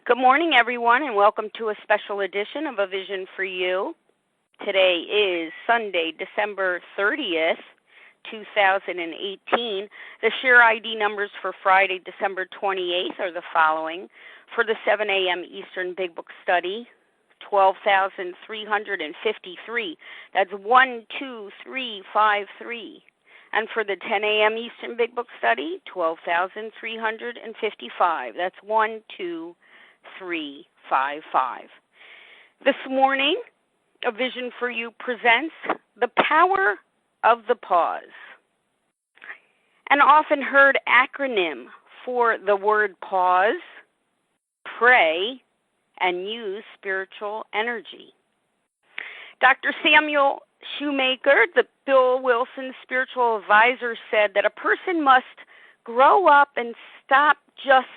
Good morning, everyone, and welcome to a special edition of A Vision for You. Today is Sunday, December 30th, 2018. The share ID numbers for Friday, December 28th are the following. For the 7 a.m. Eastern Big Book Study, 12,353. That's 12353. And for the 10 a.m. Eastern Big Book Study, 12,355. That's 12355. This morning, A Vision for You presents The Power of the Pause, an often heard acronym for the word pause, pray, and use spiritual energy. Dr. Samuel Shoemaker, the Bill Wilson spiritual advisor, said that a person must grow up and stop just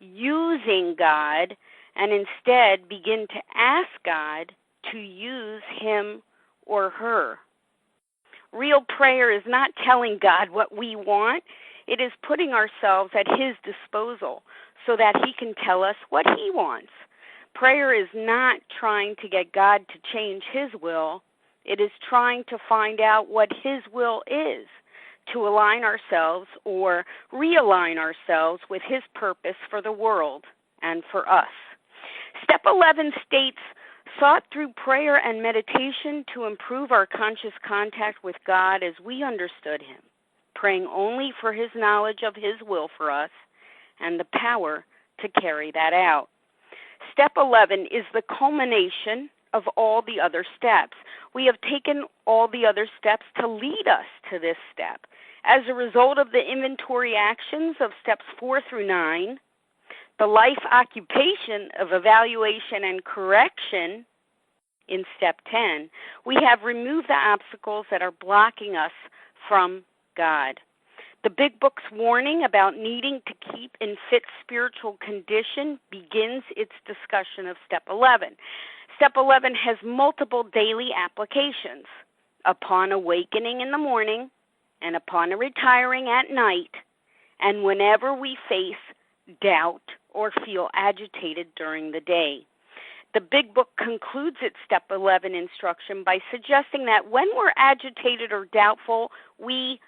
using God and instead begin to ask God to use him or her. Real prayer is not telling God what we want. It is putting ourselves at his disposal so that he can tell us what he wants. Prayer is not trying to get God to change his will. It is trying to find out what his will is, to align ourselves or realign ourselves with his purpose for the world and for us. Step 11 states, sought through prayer and meditation to improve our conscious contact with God as we understood him, praying only for his knowledge of his will for us and the power to carry that out. Step 11 is the culmination of all the other steps. We have taken all the other steps to lead us to this step. As a result of the inventory actions of steps 4 through 9, the life occupation of evaluation and correction in step 10, we have removed the obstacles that are blocking us from God. The Big Book's warning about needing to keep in fit spiritual condition begins its discussion of step 11. Step 11 has multiple daily applications. Upon awakening in the morning and upon retiring at night, and whenever we face doubt or feel agitated during the day. The Big Book concludes its step 11 instruction by suggesting that when we're agitated or doubtful, we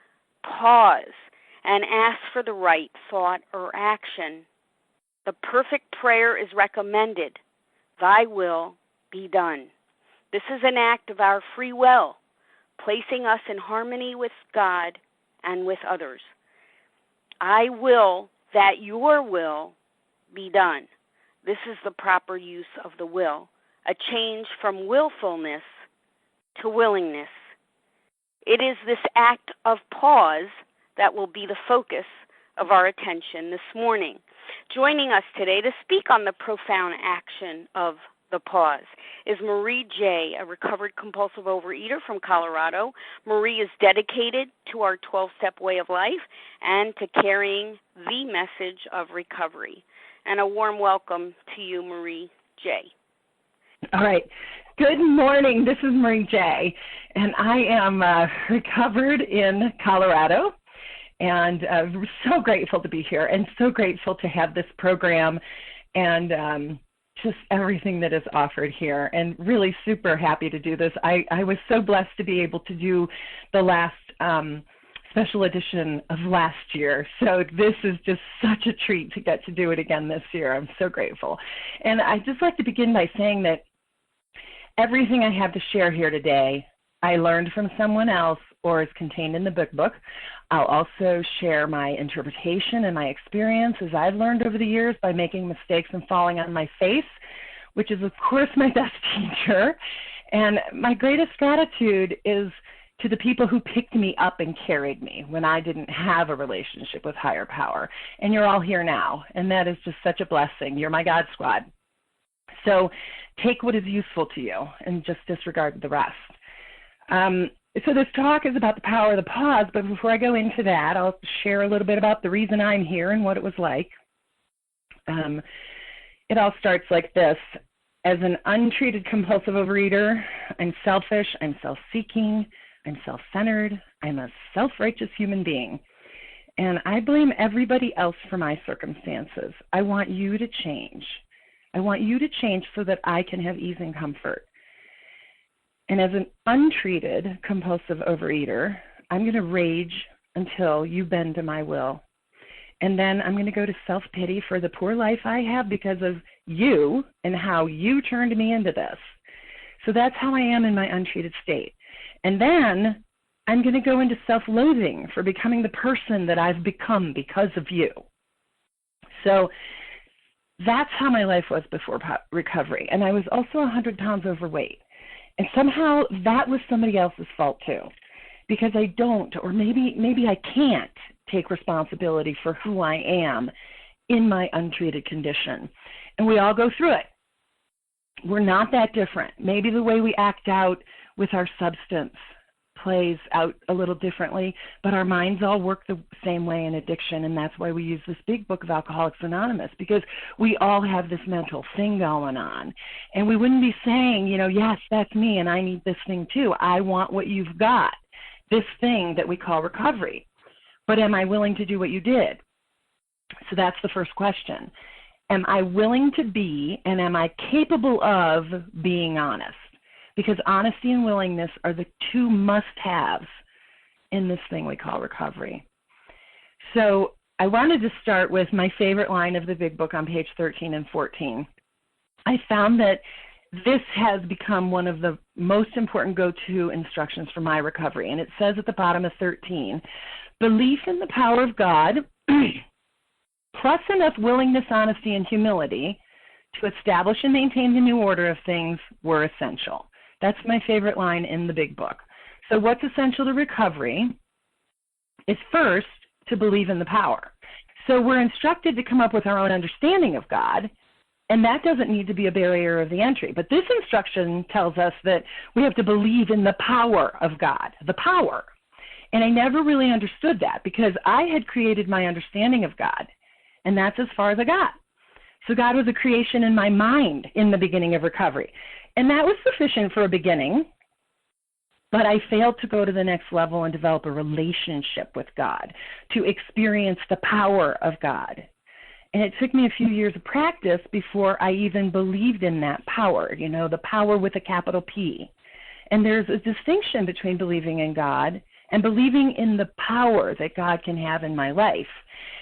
pause and ask for the right thought or action. The perfect prayer is recommended. Thy will be done. This is an act of our free will, placing us in harmony with God and with others. I will that your will be done. This is the proper use of the will, a change from willfulness to willingness. It is this act of pause that will be the focus of our attention this morning. Joining us today to speak on the profound action of the pause is Marie J., a recovered compulsive overeater from Colorado. Marie is dedicated to our 12-step way of life and to carrying the message of recovery. And a warm welcome to you, Marie J. All right. Good morning. This is Marie J., and I am recovered in Colorado, and so grateful to be here and so grateful to have this program and just everything that is offered here, and really super happy to do this. I was so blessed to be able to do the last special edition of last year, so this is just such a treat to get to do it again this year. I'm so grateful. And I'd just like to begin by saying that everything I have to share here today, I learned from someone else or is contained in the Big Book. I'll also share my interpretation and my experience as I've learned over the years by making mistakes and falling on my face, which is, of course, my best teacher. And my greatest gratitude is to the people who picked me up and carried me when I didn't have a relationship with higher power. And you're all here now, and that is just such a blessing. You're my God squad. So take what is useful to you and just disregard the rest. So this talk is about the power of the pause, but before I go into that, I'll share a little bit about the reason I'm here and what it was like. It all starts like this. As an untreated compulsive overeater, I'm selfish, I'm self-seeking, I'm self-centered, I'm a self-righteous human being, and I blame everybody else for my circumstances. I want you to change. I want you to change so that I can have ease and comfort. And as an untreated compulsive overeater, I'm going to rage until you bend to my will. And then I'm going to go to self-pity for the poor life I have because of you and how you turned me into this. So that's how I am in my untreated state. And then I'm going to go into self-loathing for becoming the person that I've become because of you. So that's how my life was before recovery. And I was also 100 pounds overweight. And somehow that was somebody else's fault too, because I don't, or maybe I can't take responsibility for who I am in my untreated condition. And we all go through it. We're not that different. Maybe the way we act out with our substance plays out a little differently, but our minds all work the same way in addiction, and that's why we use this big book of Alcoholics Anonymous, because we all have this mental thing going on. And we wouldn't be saying, yes, that's me, and I need this thing too. I want what you've got, this thing that we call recovery. But am I willing to do what you did? So that's the first question. Am I willing to be, and am I capable of being honest? Because honesty and willingness are the two must-haves in this thing we call recovery. So I wanted to start with my favorite line of the big book on page 13 and 14. I found that this has become one of the most important go-to instructions for my recovery. And it says at the bottom of 13, belief in the power of God plus enough willingness, honesty, and humility to establish and maintain the new order of things were essential. That's my favorite line in the big book. So what's essential to recovery is first to believe in the power. So we're instructed to come up with our own understanding of God, and that doesn't need to be a barrier of the entry. But this instruction tells us that we have to believe in the power of God, the power. And I never really understood that because I had created my understanding of God, and that's as far as I got. So God was a creation in my mind in the beginning of recovery. And that was sufficient for a beginning, but I failed to go to the next level and develop a relationship with God, to experience the power of God. And it took me a few years of practice before I even believed in that power, the power with a capital P. And there's a distinction between believing in God and believing in the power that God can have in my life.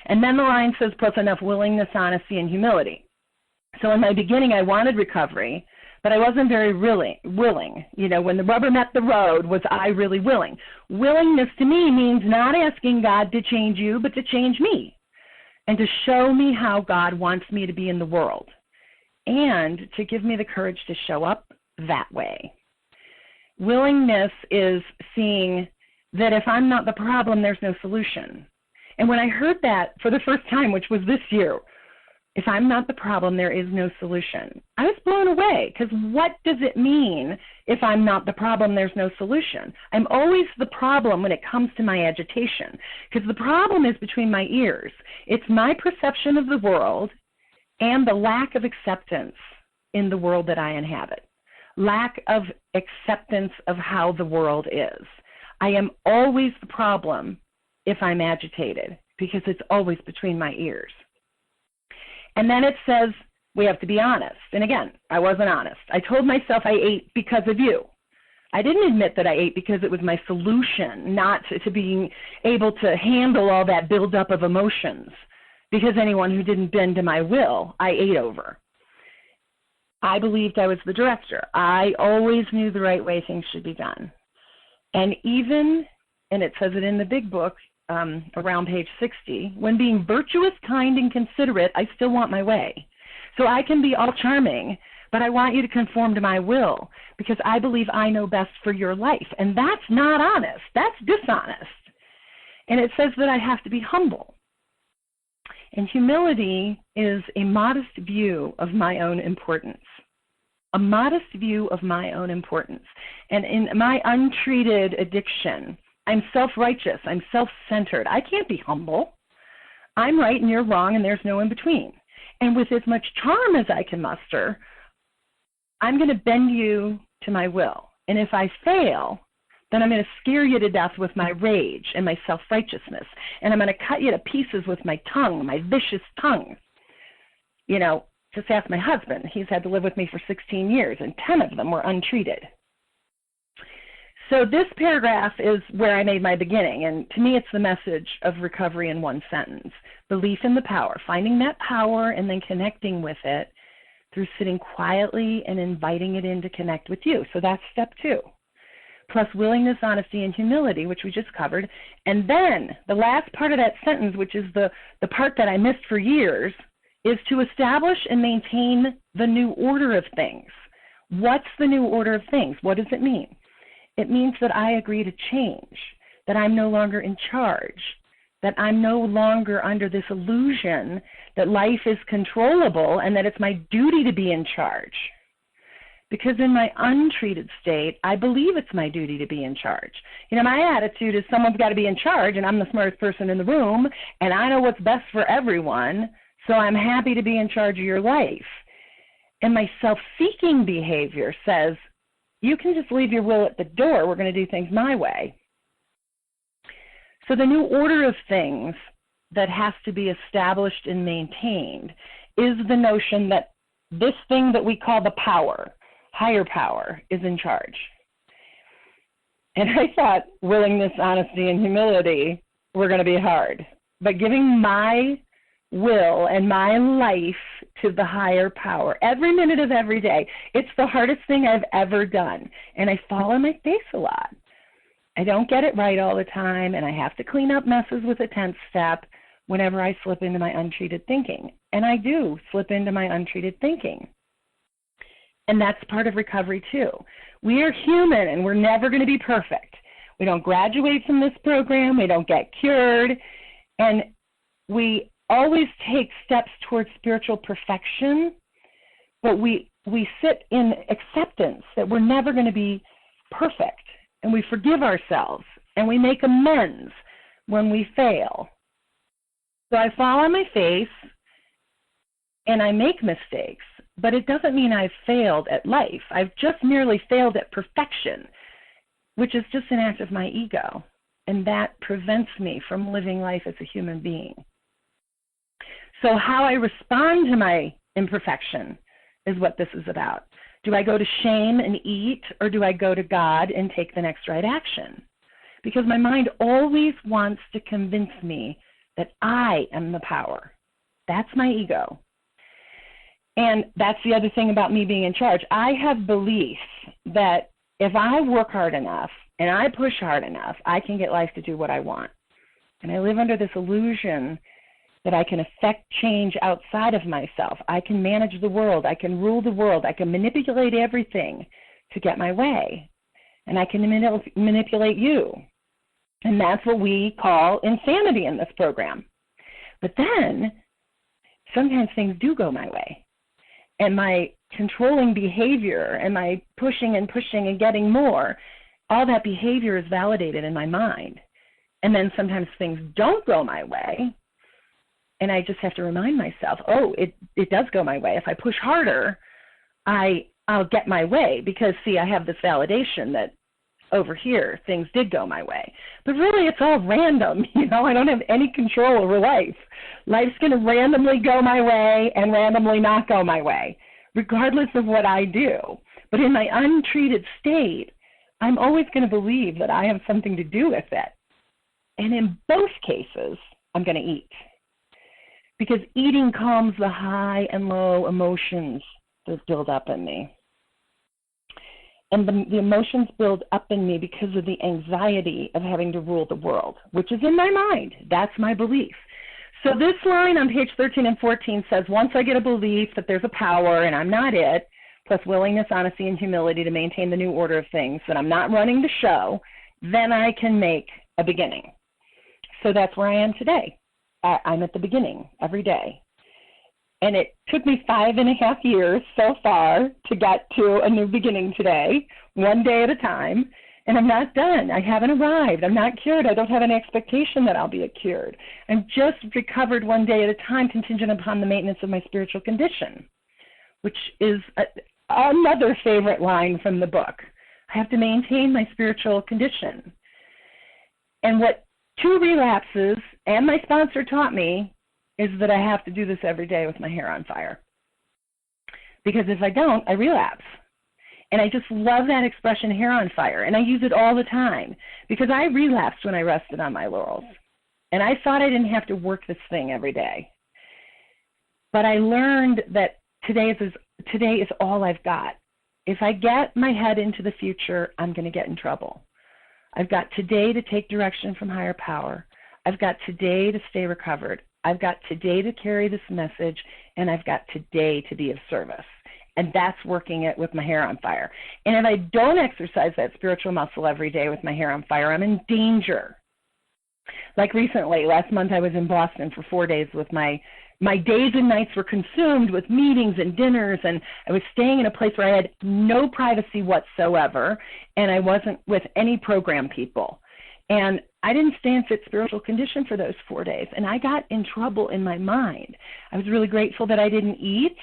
And then the line says, plus enough willingness, honesty, and humility. So in my beginning, I wanted recovery, but I wasn't very willing. When the rubber met the road, was I really willing? Willingness to me means not asking God to change you, but to change me and to show me how God wants me to be in the world and to give me the courage to show up that way. Willingness is seeing that if I'm not the problem, there's no solution. And when I heard that for the first time, which was this year, if I'm not the problem, there is no solution, I was blown away, because what does it mean if I'm not the problem, there's no solution? I'm always the problem when it comes to my agitation, because the problem is between my ears. It's my perception of the world and the lack of acceptance in the world that I inhabit, lack of acceptance of how the world is. I am always the problem if I'm agitated, because it's always between my ears. And then it says we have to be honest. And again, I wasn't honest. I told myself I ate because of you. I didn't admit that I ate because it was my solution, not to being able to handle all that buildup of emotions, because anyone who didn't bend to my will, I ate over. I believed I was the director. I always knew the right way things should be done. And even, and it says it in the big book, around page 60, when being virtuous, kind, and considerate, I still want my way. So I can be all charming, but I want you to conform to my will because I believe I know best for your life. And that's not honest. That's dishonest. And it says that I have to be humble. And humility is a modest view of my own importance. A modest view of my own importance. And in my untreated addiction, I'm self-righteous. I'm self-centered. I can't be humble. I'm right and you're wrong and there's no in between. And with as much charm as I can muster, I'm going to bend you to my will. And if I fail, then I'm going to scare you to death with my rage and my self-righteousness. And I'm going to cut you to pieces with my tongue, my vicious tongue. Just ask my husband. He's had to live with me for 16 years, and 10 of them were untreated. So this paragraph is where I made my beginning, and to me it's the message of recovery in one sentence. Belief in the power, finding that power and then connecting with it through sitting quietly and inviting it in to connect with you. So that's step 2. Plus willingness, honesty, and humility, which we just covered. And then the last part of that sentence, which is the part that I missed for years, is to establish and maintain the new order of things. What's the new order of things? What does it mean? It means that I agree to change, that I'm no longer in charge, that I'm no longer under this illusion that life is controllable and that it's my duty to be in charge. Because in my untreated state, I believe it's my duty to be in charge. You know, my attitude is someone's got to be in charge, and I'm the smartest person in the room, and I know what's best for everyone, so I'm happy to be in charge of your life. And my self-seeking behavior says, you can just leave your will at the door. We're going to do things my way. So the new order of things that has to be established and maintained is the notion that this thing that we call the power, higher power, is in charge. And I thought willingness, honesty, and humility were going to be hard. But giving my will and my life to the higher power every minute of every day, it's the hardest thing I've ever done. And I fall on my face a lot. I don't get it right all the time, and I have to clean up messes with a 10th step whenever I slip into my untreated thinking. And I do slip into my untreated thinking. And that's part of recovery too. We are human, and we're never going to be perfect. We don't graduate from this program. We don't get cured. And we always take steps towards spiritual perfection, but we sit in acceptance that we're never going to be perfect, and we forgive ourselves, and we make amends when we fail. So I fall on my face, and I make mistakes, but it doesn't mean I've failed at life. I've just merely failed at perfection, which is just an act of my ego, and that prevents me from living life as a human being. So how I respond to my imperfection is what this is about. Do I go to shame and eat, or do I go to God and take the next right action? Because my mind always wants to convince me that I am the power. That's my ego. And that's the other thing about me being in charge. I have belief that if I work hard enough and I push hard enough, I can get life to do what I want. And I live under this illusion that I can affect change outside of myself. I can manage the world. I can rule the world. I can manipulate everything to get my way. And I can manipulate you. And that's what we call insanity in this program. But then sometimes things do go my way. And my controlling behavior and my pushing and getting more, all that behavior is validated in my mind. And then sometimes things don't go my way. And I just have to remind myself, oh, it does go my way. If I push harder, I'll get my way because, see, I have this validation that over here things did go my way. But really it's all random. You know, I don't have any control over life. Life's going to randomly go my way and randomly not go my way, regardless of what I do. But in my untreated state, I'm always going to believe that I have something to do with it. And in both cases, I'm going to eat. Because eating calms the high and low emotions that build up in me. And the emotions build up in me because of the anxiety of having to rule the world, which is in my mind. That's my belief. So this line on page 13 and 14 says, once I get a belief that there's a power and I'm not it, plus willingness, honesty, and humility to maintain the new order of things, that I'm not running the show, then I can make a beginning. So that's where I am today. I'm at the beginning every day. And it took me 5.5 years so far to get to a new beginning today, one day at a time. And I'm not done. I haven't arrived. I'm not cured. I don't have any expectation that I'll be cured. I'm just recovered one day at a time, contingent upon the maintenance of my spiritual condition, which is another favorite line from the book. I have to maintain my spiritual condition. And what 2 relapses and my sponsor taught me is that I have to do this every day with my hair on fire. because if I don't, I relapse. And I just love that expression, hair on fire, and I use it all the time because I relapsed when I rested on my laurels. And I thought I didn't have to work this thing every day. But I learned that today is all I've got. If I get my head into the future, I'm going to get in trouble. I've got today to take direction from higher power. I've got today to stay recovered. I've got today to carry this message, and I've got today to be of service. And that's working it with my hair on fire. And if I don't exercise that spiritual muscle every day with my hair on fire, I'm in danger. Like recently, last month I was in Boston for 4 days with my days and nights were consumed with meetings and dinners, and I was staying in a place where I had no privacy whatsoever, and I wasn't with any program people. And I didn't stay in fit spiritual condition for those 4 days, and I got in trouble in my mind. I was really grateful that I didn't eat,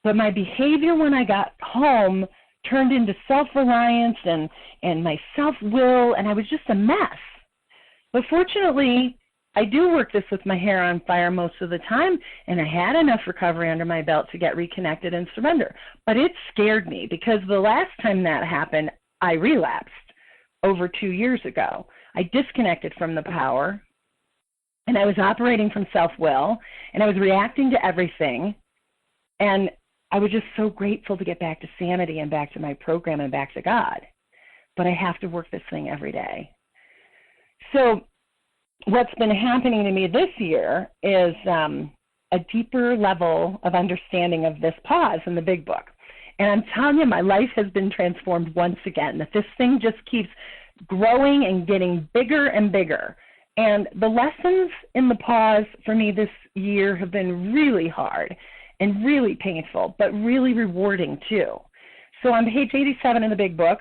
but my behavior when I got home turned into self-reliance and my self-will, and I was just a mess. But fortunately, I do work this with my hair on fire most of the time, and I had enough recovery under my belt to get reconnected and surrender. But it scared me because the last time that happened, I relapsed over 2 years ago. I disconnected from the power, and I was operating from self-will, and I was reacting to everything, and I was just so grateful to get back to sanity and back to my program and back to God. But I have to work this thing every day. So what's been happening to me this year is a deeper level of understanding of this pause in the big book. And I'm telling you, my life has been transformed once again, that this thing just keeps growing and getting bigger and bigger. And the lessons in the pause for me this year have been really hard and really painful, but really rewarding too. So on page 87 in the big book,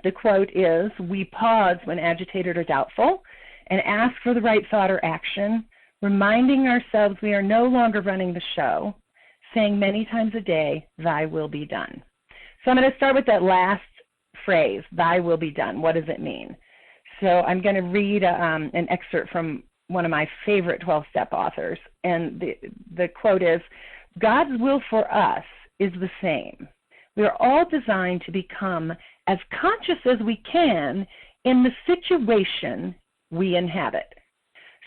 the quote is, "We pause when agitated or doubtful and ask for the right thought or action, reminding ourselves we are no longer running the show, saying many times a day, thy will be done." So I'm going to start with that last phrase, thy will be done. What does it mean? So I'm going to read an excerpt from one of my favorite 12-step authors. And the quote is, "God's will for us is the same. We are all designed to become as conscious as we can in the situation we inhabit."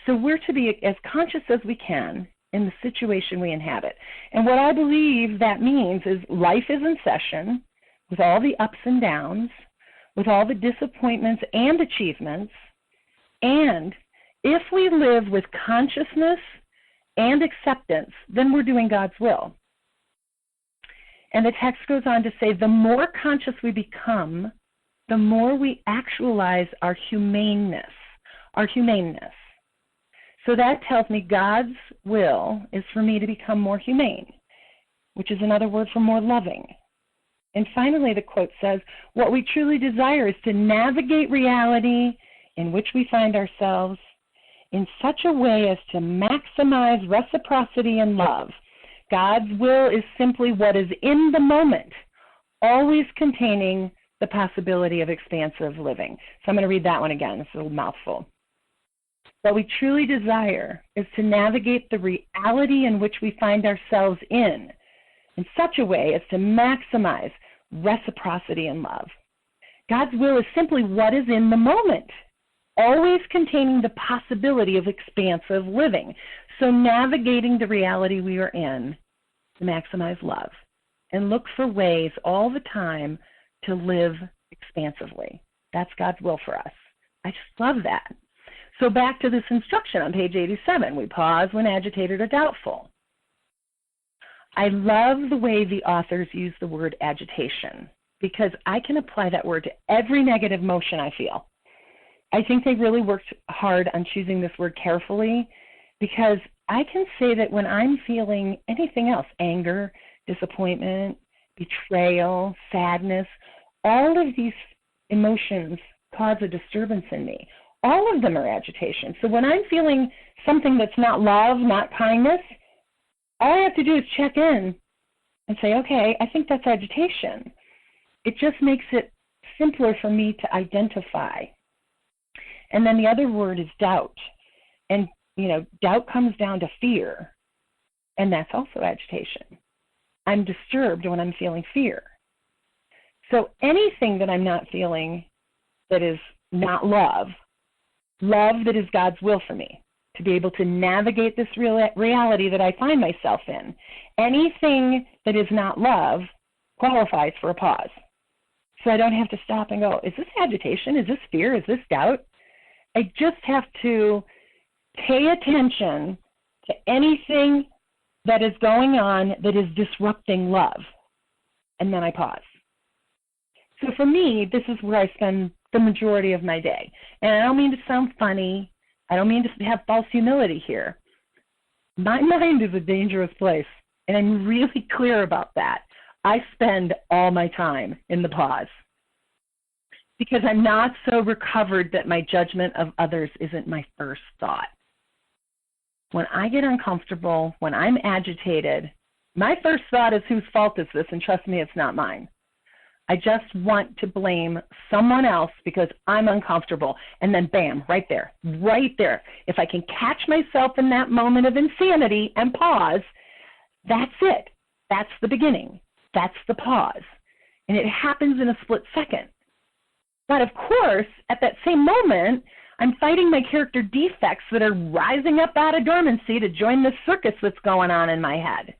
So we're to be as conscious as we can in the situation we inhabit. And what I believe that means is life is in session with all the ups and downs, with all the disappointments and achievements. And if we live with consciousness and acceptance, then we're doing God's will. And the text goes on to say, the more conscious we become, the more we actualize our humaneness. So that tells me God's will is for me to become more humane, which is another word for more loving. And finally, the quote says, what we truly desire is to navigate reality in which we find ourselves in such a way as to maximize reciprocity and love. God's will is simply what is in the moment, always containing the possibility of expansive living. So I'm going to read that one again. It's a little mouthful. What we truly desire is to navigate the reality in which we find ourselves in such a way as to maximize reciprocity and love. God's will is simply what is in the moment, always containing the possibility of expansive living. So navigating the reality we are in to maximize love and look for ways all the time to live expansively. That's God's will for us. I just love that. So back to this instruction on page 87. We pause when agitated or doubtful. I love the way the authors use the word agitation because I can apply that word to every negative emotion I feel. I think they really worked hard on choosing this word carefully because I can say that when I'm feeling anything else, anger, disappointment, betrayal, sadness, all of these emotions cause a disturbance in me. All of them are agitation. So when I'm feeling something that's not love, not kindness, all I have to do is check in and say, okay, I think that's agitation. It just makes it simpler for me to identify. And then the other word is doubt. And, doubt comes down to fear, and that's also agitation. I'm disturbed when I'm feeling fear. So anything that I'm not feeling that is not love that is God's will for me, to be able to navigate this reality that I find myself in. Anything that is not love qualifies for a pause. So I don't have to stop and go, is this agitation? Is this fear? Is this doubt? I just have to pay attention to anything that is going on that is disrupting love. And then I pause. So for me, this is where I spend the majority of my day. And I don't mean to sound funny. I don't mean to have false humility here. My mind is a dangerous place, and I'm really clear about that. I spend all my time in the pause because I'm not so recovered that my judgment of others isn't my first thought. When I get uncomfortable, when I'm agitated, my first thought is, whose fault is this? And trust me, it's not mine. I just want to blame someone else because I'm uncomfortable. And then bam, right there. If I can catch myself in that moment of insanity and pause, that's it. That's the beginning. That's the pause. And it happens in a split second. But of course, at that same moment, I'm fighting my character defects that are rising up out of dormancy to join the circus that's going on in my head.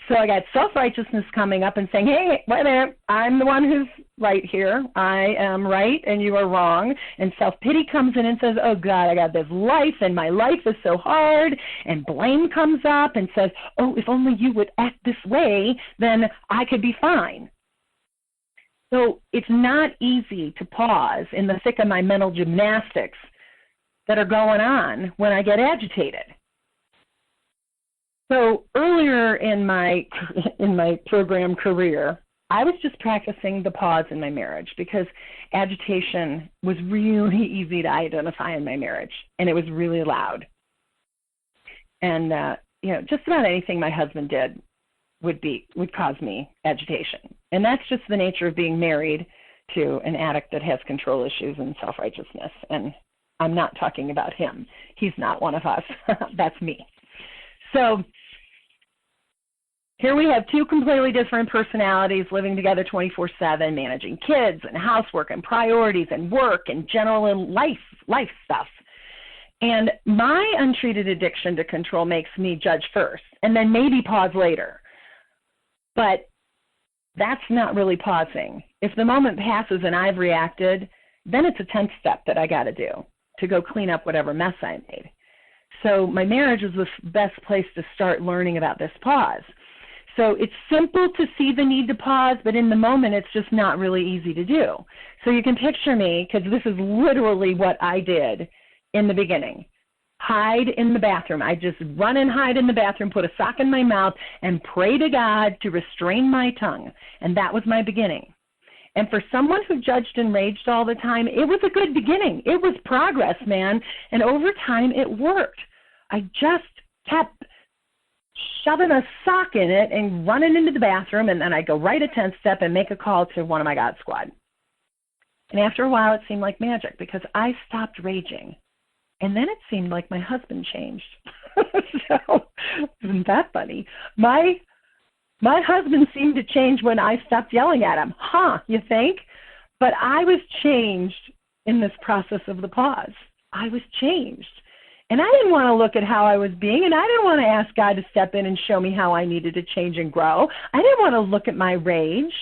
So I got self-righteousness coming up and saying, hey, wait a minute, I'm the one who's right here. I am right and you are wrong. And self-pity comes in and says, oh, God, I got this life and my life is so hard. And blame comes up and says, oh, if only you would act this way, then I could be fine. So it's not easy to pause in the thick of my mental gymnastics that are going on when I get agitated. So earlier in my program career, I was just practicing the pause in my marriage because agitation was really easy to identify in my marriage, and it was really loud. And just about anything my husband did would cause me agitation, and that's just the nature of being married to an addict that has control issues and self-righteousness. And I'm not talking about him. He's not one of us. That's me. So here we have two completely different personalities living together 24/7, managing kids and housework and priorities and work and general life stuff. And my untreated addiction to control makes me judge first and then maybe pause later. But that's not really pausing. If the moment passes and I've reacted, then it's a 10th step that I got to do to go clean up whatever mess I made. So my marriage is the best place to start learning about this pause. So it's simple to see the need to pause, but in the moment, it's just not really easy to do. So you can picture me, because this is literally what I did in the beginning. Hide in the bathroom. I just run and hide in the bathroom, put a sock in my mouth, and pray to God to restrain my tongue. And that was my beginning. And for someone who judged and raged all the time, it was a good beginning. It was progress, man. And over time, it worked. I just kept shoving a sock in it and running into the bathroom, and then I go right a 10th step and make a call to one of my God squad. And after a while, it seemed like magic because I stopped raging. And then it seemed like my husband changed. So, isn't that funny? My husband seemed to change when I stopped yelling at him. You think? But I was changed in this process of the pause. I was changed. And I didn't want to look at how I was being, and I didn't want to ask God to step in and show me how I needed to change and grow. I didn't want to look at my rage.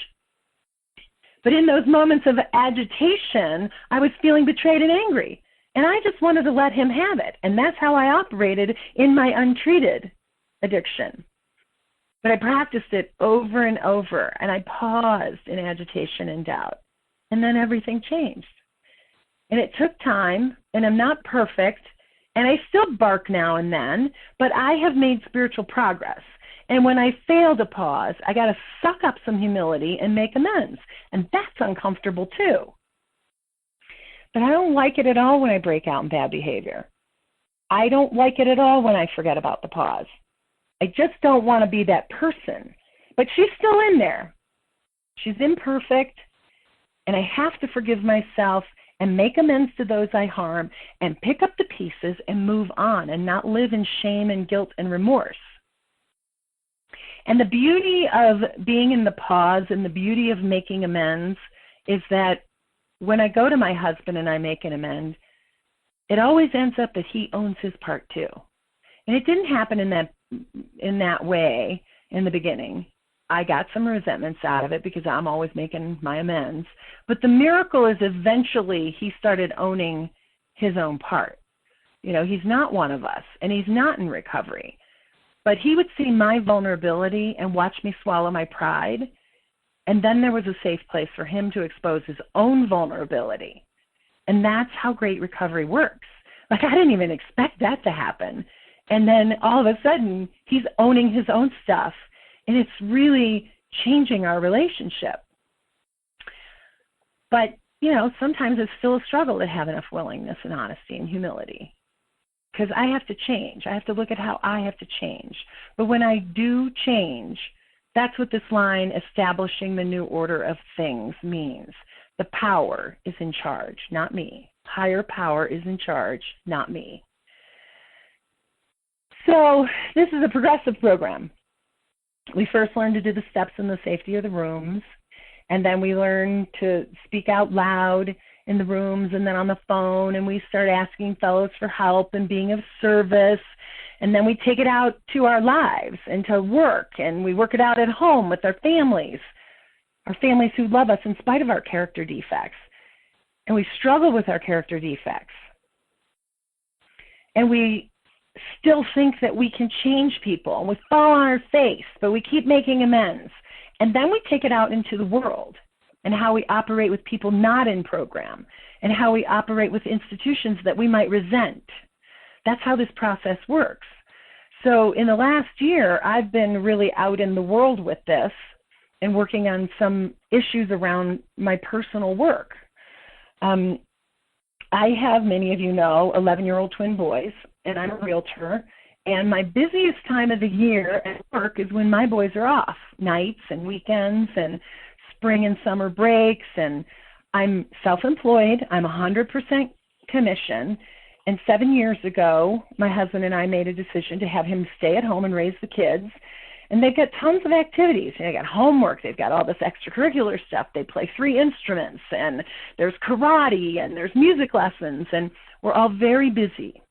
But in those moments of agitation, I was feeling betrayed and angry. And I just wanted to let him have it. And that's how I operated in my untreated addiction. But I practiced it over and over, and I paused in agitation and doubt. And then everything changed. And it took time, and I'm not perfect, and I still bark now and then, but I have made spiritual progress. And when I fail to pause, I got to suck up some humility and make amends. And that's uncomfortable too. But I don't like it at all when I break out in bad behavior. I don't like it at all when I forget about the pause. I just don't want to be that person. But she's still in there. She's imperfect, and I have to forgive myself and make amends to those I harm and pick up the pieces and move on and not live in shame and guilt and remorse. And the beauty of being in the pause and the beauty of making amends is that when I go to my husband and I make an amend, it always ends up that he owns his part too. And it didn't happen in that way in the beginning. I got some resentments out of it because I'm always making my amends. But the miracle is eventually he started owning his own part. You know, he's not one of us, and he's not in recovery. But he would see my vulnerability and watch me swallow my pride. And then there was a safe place for him to expose his own vulnerability. And that's how great recovery works. Like, I didn't even expect that to happen. And then all of a sudden, he's owning his own stuff. And it's really changing our relationship. But, you know, sometimes it's still a struggle to have enough willingness and honesty and humility. Because I have to change. I have to look at how I have to change. But when I do change, that's what this line, establishing the new order of things, means. The power is in charge, not me. Higher power is in charge, not me. So this is a progressive program. We first learn to do the steps in the safety of the rooms, and then we learn to speak out loud in the rooms and then on the phone, and we start asking fellows for help and being of service, and then we take it out to our lives and to work, and we work it out at home with our families who love us in spite of our character defects. And we struggle with our character defects. And we still think that we can change people. We fall on our face, but we keep making amends. And then we take it out into the world and how we operate with people not in program and how we operate with institutions that we might resent. That's how this process works. So in the last year, I've been really out in the world with this and working on some issues around my personal work. I have, many of you know, 11-year-old twin boys, and I'm a realtor. And my busiest time of the year at work is when my boys are off, nights and weekends and spring and summer breaks. And I'm self-employed. I'm 100% commission. And 7 years ago, my husband and I made a decision to have him stay at home and raise the kids. And they've got tons of activities. They've got homework. They've got all this extracurricular stuff. They play 3 instruments, and there's karate, and there's music lessons, and we're all very busy.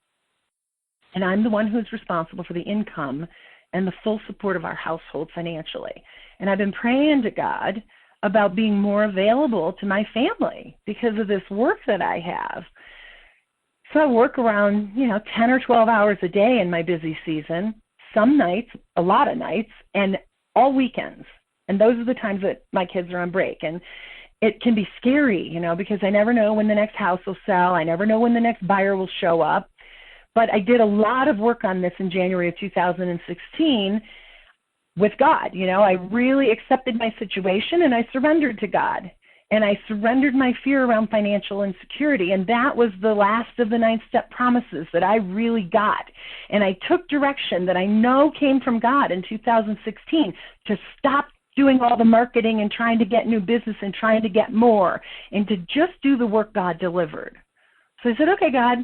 And I'm the one who's responsible for the income and the full support of our household financially. And I've been praying to God about being more available to my family because of this work that I have. So I work around, 10 or 12 hours a day in my busy season, some nights, a lot of nights, and all weekends. And those are the times that my kids are on break. And it can be scary, because I never know when the next house will sell. I never know when the next buyer will show up. But I did a lot of work on this in January of 2016 with God. I really accepted my situation and I surrendered to God. And I surrendered my fear around financial insecurity. And that was the last of the 9-step promises that I really got. And I took direction that I know came from God in 2016 to stop doing all the marketing and trying to get new business and trying to get more and to just do the work God delivered. So I said, okay, God,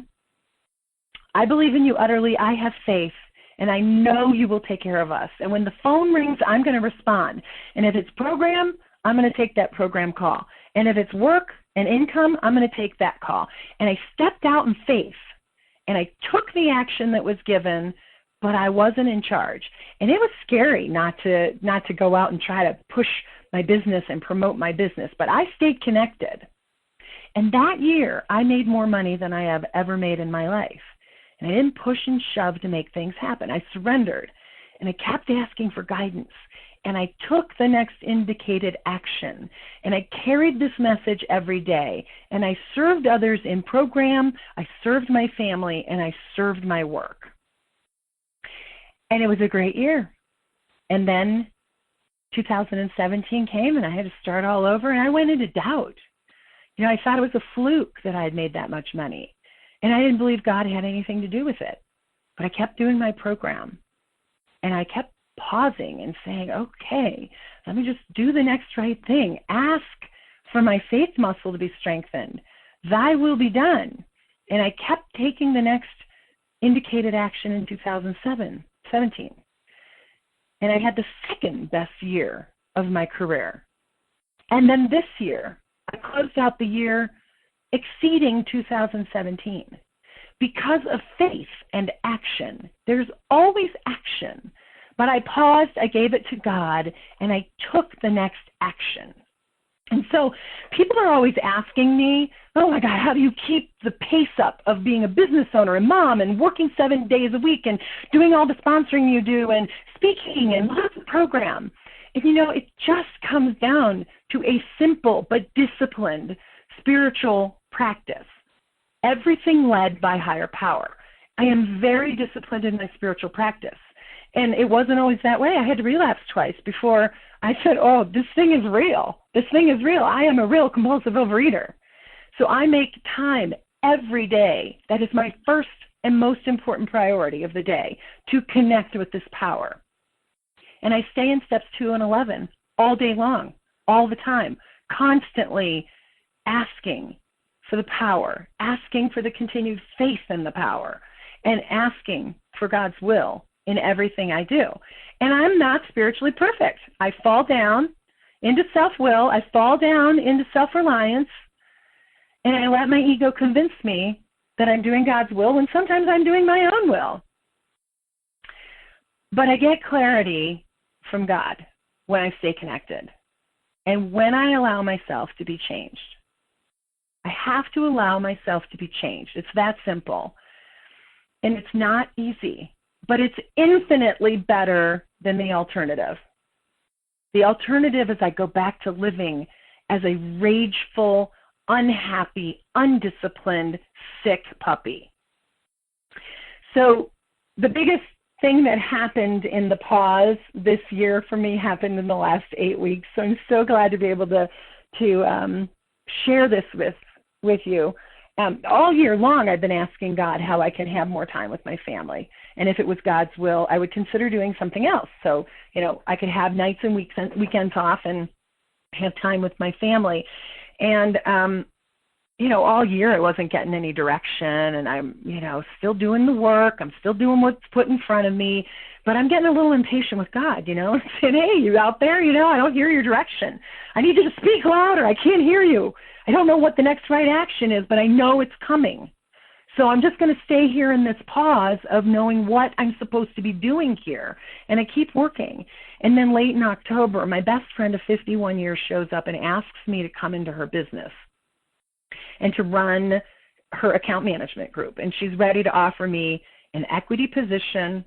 I believe in you utterly. I have faith. And I know you will take care of us. And when the phone rings, I'm going to respond. And if it's program, I'm going to take that program call. And if it's work and income, I'm going to take that call. And I stepped out in faith, and I took the action that was given, but I wasn't in charge. And it was scary not to go out and try to push my business and promote my business, but I stayed connected. And that year, I made more money than I have ever made in my life. And I didn't push and shove to make things happen. I surrendered, and I kept asking for guidance. And I took the next indicated action, and I carried this message every day, and I served others in program, I served my family, and I served my work. And it was a great year. And then 2017 came, and I had to start all over, and I went into doubt. I thought it was a fluke that I had made that much money, and I didn't believe God had anything to do with it. But I kept doing my program, and I kept pausing and saying, okay, let me just do the next right thing. Ask for my faith muscle to be strengthened. Thy will be done. And I kept taking the next indicated action in 2017. and I had the second best year of my career. And then this year, I closed out the year exceeding 2017. Because of faith and action. There's always action. But I paused, I gave it to God, and I took the next action. And so people are always asking me, oh my God, how do you keep the pace up of being a business owner and mom and working 7 days a week and doing all the sponsoring you do and speaking and lots of program? And it just comes down to a simple but disciplined spiritual practice. Everything led by higher power. I am very disciplined in my spiritual practice. And it wasn't always that way. I had to relapse twice before I said, oh, this thing is real. This thing is real. I am a real compulsive overeater. So I make time every day. That is my first and most important priority of the day, to connect with this power. And I stay in steps 2 and 11 all day long, all the time, constantly asking for the power, asking for the continued faith in the power, and asking for God's will in everything I do. And I'm not spiritually perfect. I fall down into self-will. I fall down into self-reliance. And I let my ego convince me that I'm doing God's will when sometimes I'm doing my own will. But I get clarity from God when I stay connected and when I allow myself to be changed. I have to allow myself to be changed. It's that simple. And it's not easy, but it's infinitely better than the alternative. The alternative is I go back to living as a rageful, unhappy, undisciplined, sick puppy. So the biggest thing that happened in the pause this year for me happened in the last 8 weeks. So I'm so glad to be able to share this with you. All year long, I've been asking God how I can have more time with my family. And if it was God's will, I would consider doing something else. So, I could have nights and weekends off and have time with my family. And, all year I wasn't getting any direction, and I'm, still doing the work. I'm still doing what's put in front of me, but I'm getting a little impatient with God, and saying, hey, you out there, I don't hear your direction. I need you to speak louder. I can't hear you. I don't know what the next right action is, but I know it's coming. So I'm just going to stay here in this pause of knowing what I'm supposed to be doing here. And I keep working. And then late in October, my best friend of 51 years shows up and asks me to come into her business and to run her account management group. And she's ready to offer me an equity position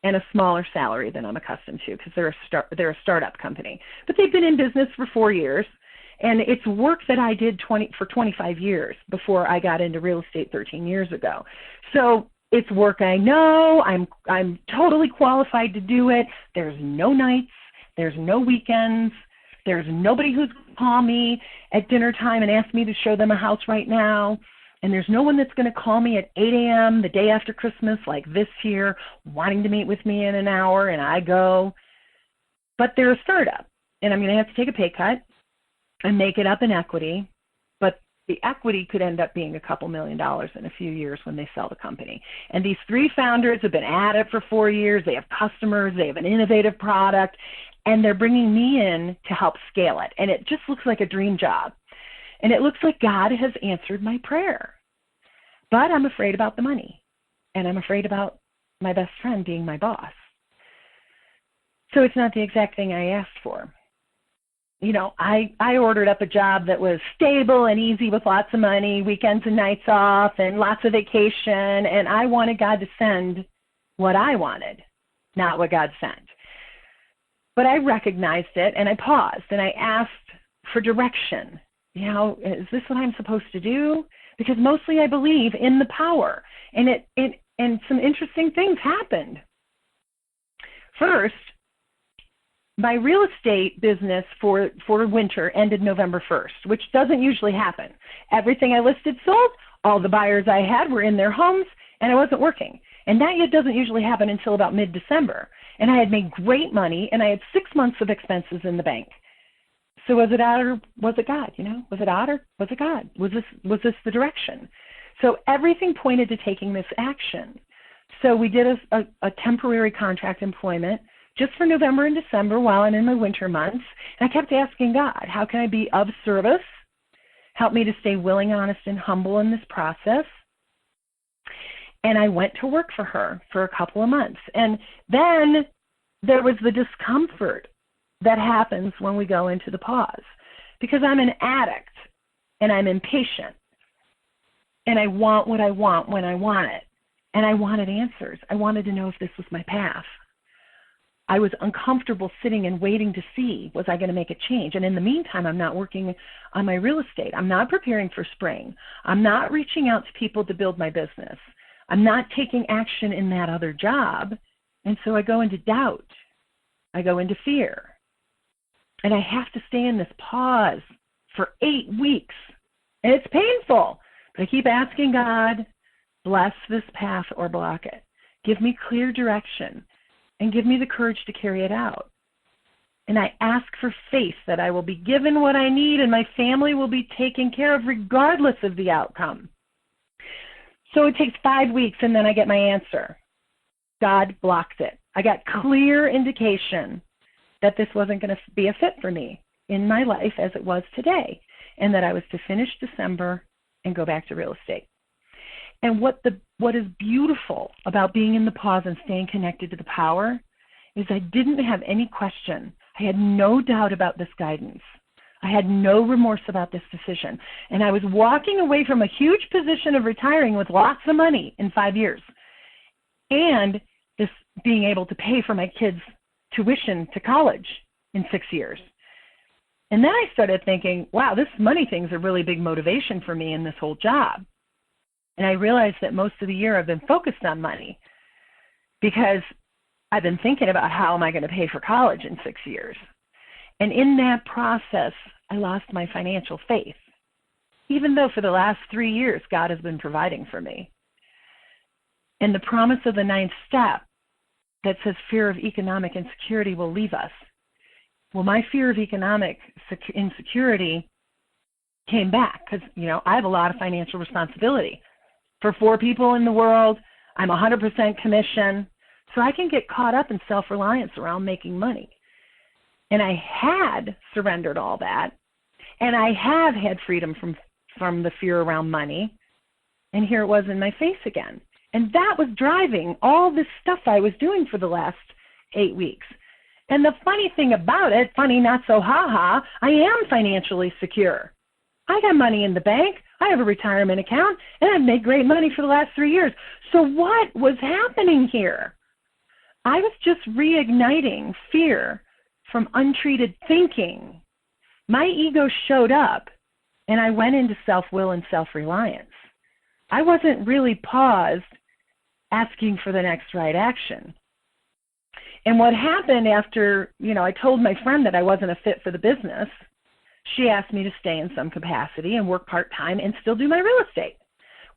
and a smaller salary than I'm accustomed to, because they're a startup company. But they've been in business for 4 years. And it's work that I did for 25 years before I got into real estate 13 years ago. So it's work I know. I'm totally qualified to do it. There's no nights. There's no weekends. There's nobody who's going to call me at dinner time and ask me to show them a house right now. And there's no one that's going to call me at 8 a.m. the day after Christmas like this year, wanting to meet with me in an hour, and I go. But they're a startup, and I'm going to have to take a pay cut and make it up in equity, but the equity could end up being a couple $1 million in a few years when they sell the company. And these 3 founders have been at it for 4 years. They have customers. They have an innovative product, and they're bringing me in to help scale it. And it just looks like a dream job. And it looks like God has answered my prayer. But I'm afraid about the money, and I'm afraid about my best friend being my boss. So it's not the exact thing I asked for. I ordered up a job that was stable and easy with lots of money, weekends and nights off, and lots of vacation, and I wanted God to send what I wanted, not what God sent. But I recognized it, and I paused, and I asked for direction. Is this what I'm supposed to do? Because mostly I believe in the power, and some interesting things happened. First, my real estate business for winter ended November 1st, which doesn't usually happen. Everything I listed sold, all the buyers I had were in their homes, and I wasn't working. And that yet doesn't usually happen until about mid-December. And I had made great money, and I had 6 months of expenses in the bank. So was it odd or was it God? Was it odd or was it God? Was this the direction? So everything pointed to taking this action. So we did a temporary contract employment just for November and December while I'm in my winter months. And I kept asking God, how can I be of service? Help me to stay willing, honest, and humble in this process. And I went to work for her for a couple of months. And then there was the discomfort that happens when we go into the pause, because I'm an addict and I'm impatient and I want what I want when I want it. And I wanted answers. I wanted to know if this was my path. I was uncomfortable sitting and waiting to see, was I going to make a change? And in the meantime, I'm not working on my real estate. I'm not preparing for spring. I'm not reaching out to people to build my business. I'm not taking action in that other job. And so I go into doubt. I go into fear. And I have to stay in this pause for 8 weeks. And it's painful. But I keep asking God, bless this path or block it. Give me clear direction and give me the courage to carry it out. And I ask for faith that I will be given what I need and my family will be taken care of regardless of the outcome. So it takes 5 weeks and then I get my answer. God blocked it. I got clear indication that this wasn't going to be a fit for me in my life as it was today, and that I was to finish December and go back to real estate. And what is beautiful about being in the pause and staying connected to the power is I didn't have any question. I had no doubt about this guidance. I had no remorse about this decision. And I was walking away from a huge position of retiring with lots of money in 5 years, and this being able to pay for my kids' tuition to college in 6 years. And then I started thinking, wow, this money thing's a really big motivation for me in this whole job. And I realized that most of the year I've been focused on money because I've been thinking about how am I going to pay for college in 6 years. And in that process, I lost my financial faith, even though for the last 3 years, God has been providing for me. And the promise of the 9th step that says fear of economic insecurity will leave us. Well, my fear of economic insecurity came back because, I have a lot of financial responsibility. For 4 people in the world, I'm 100% commission, so I can get caught up in self-reliance around making money. And I had surrendered all that, and I have had freedom from the fear around money, and here it was in my face again. And that was driving all this stuff I was doing for the last 8 weeks. And the funny thing about it, funny not so ha-ha, I am financially secure. I got money in the bank, I have a retirement account, and I've made great money for the last 3 years. So what was happening here? I was just reigniting fear from untreated thinking. My ego showed up, and I went into self-will and self-reliance. I wasn't really paused asking for the next right action. And what happened after, I told my friend that I wasn't a fit for the business, she asked me to stay in some capacity and work part-time and still do my real estate,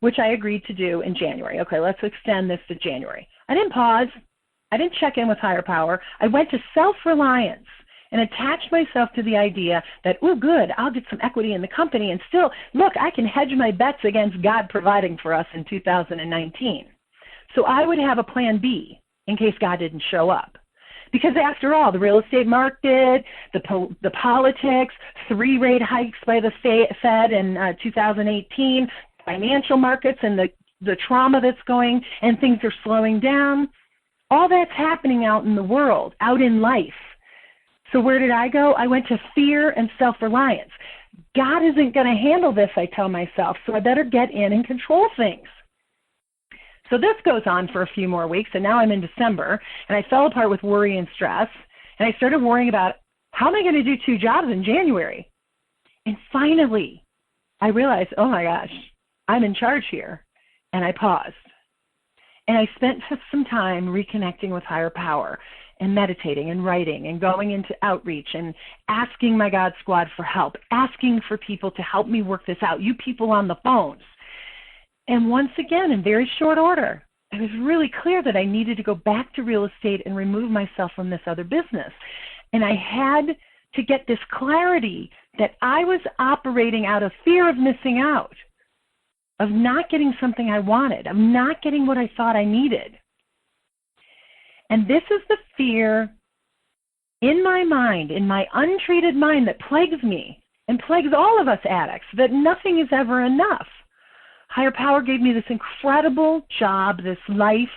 which I agreed to do in January. Okay, let's extend this to January. I didn't pause. I didn't check in with higher power. I went to self-reliance and attached myself to the idea that, oh, good, I'll get some equity in the company and still, look, I can hedge my bets against God providing for us in 2019. So I would have a plan B in case God didn't show up. Because after all, the real estate market, the politics, 3 rate hikes by the Fed in 2018, financial markets and the trauma that's going and things are slowing down, all that's happening out in the world, out in life. So where did I go? I went to fear and self-reliance. God isn't going to handle this, I tell myself, so I better get in and control things. So this goes on for a few more weeks, and now I'm in December, and I fell apart with worry and stress, and I started worrying about how am I going to do 2 jobs in January? And finally, I realized, oh my gosh, I'm in charge here, and I paused. And I spent some time reconnecting with higher power and meditating and writing and going into outreach and asking my God Squad for help, asking for people to help me work this out, you people on the phones. And once again, in very short order, I was really clear that I needed to go back to real estate and remove myself from this other business. And I had to get this clarity that I was operating out of fear of missing out, of not getting something I wanted, of not getting what I thought I needed. And this is the fear in my mind, in my untreated mind that plagues me and plagues all of us addicts, that nothing is ever enough. Higher power gave me this incredible job, this life,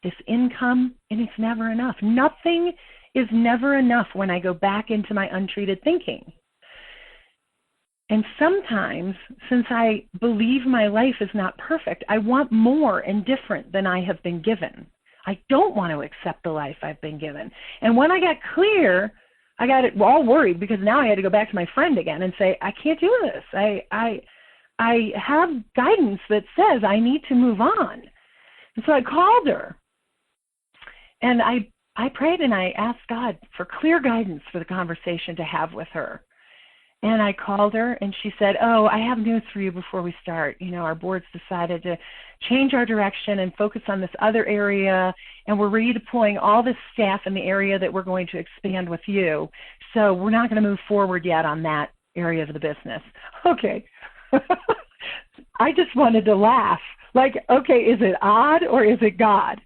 this income, and it's never enough. Nothing is never enough when I go back into my untreated thinking. And sometimes, since I believe my life is not perfect, I want more and different than I have been given. I don't want to accept the life I've been given. And when I got clear, I got it all worried because now I had to go back to my friend again and say, I can't do this. I have guidance that says I need to move on. And so I called her. And I prayed and I asked God for clear guidance for the conversation to have with her. And I called her and she said, oh, I have news for you before we start. You know, our board's decided to change our direction and focus on this other area. And we're redeploying all this staff in the area that we're going to expand with you. So we're not going to move forward yet on that area of the business. Okay. I just wanted to laugh. Like, okay, is it odd or is it God?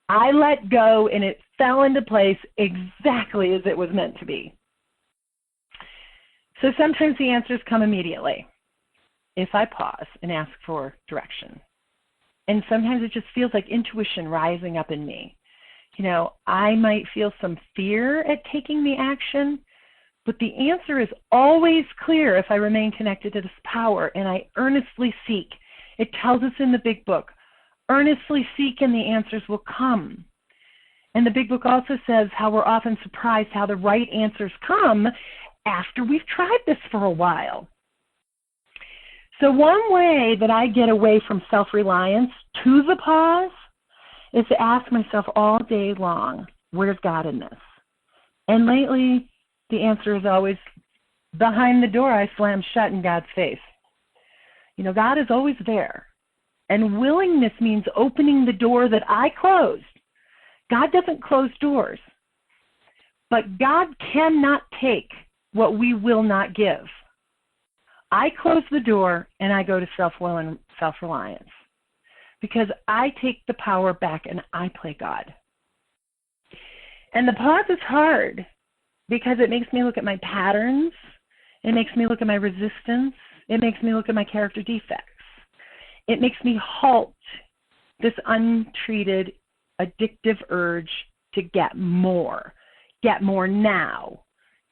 I let go and it fell into place exactly as it was meant to be. So sometimes the answers come immediately if I pause and ask for direction. And sometimes it just feels like intuition rising up in me. You know, I might feel some fear at taking the action, but the answer is always clear if I remain connected to this power and I earnestly seek. It tells us in the big book, earnestly seek and the answers will come. And the big book also says how we're often surprised how the right answers come after we've tried this for a while. So one way that I get away from self-reliance to the pause is to ask myself all day long, where's God in this? And lately, the answer is always behind the door I slam shut in God's face. You know, God is always there. And willingness means opening the door that I closed. God doesn't close doors. But God cannot take what we will not give. I close the door and I go to self-will and self-reliance because I take the power back and I play God. And the pause is hard because it makes me look at my patterns. It makes me look at my resistance. It makes me look at my character defects. It makes me halt this untreated, addictive urge to get more now,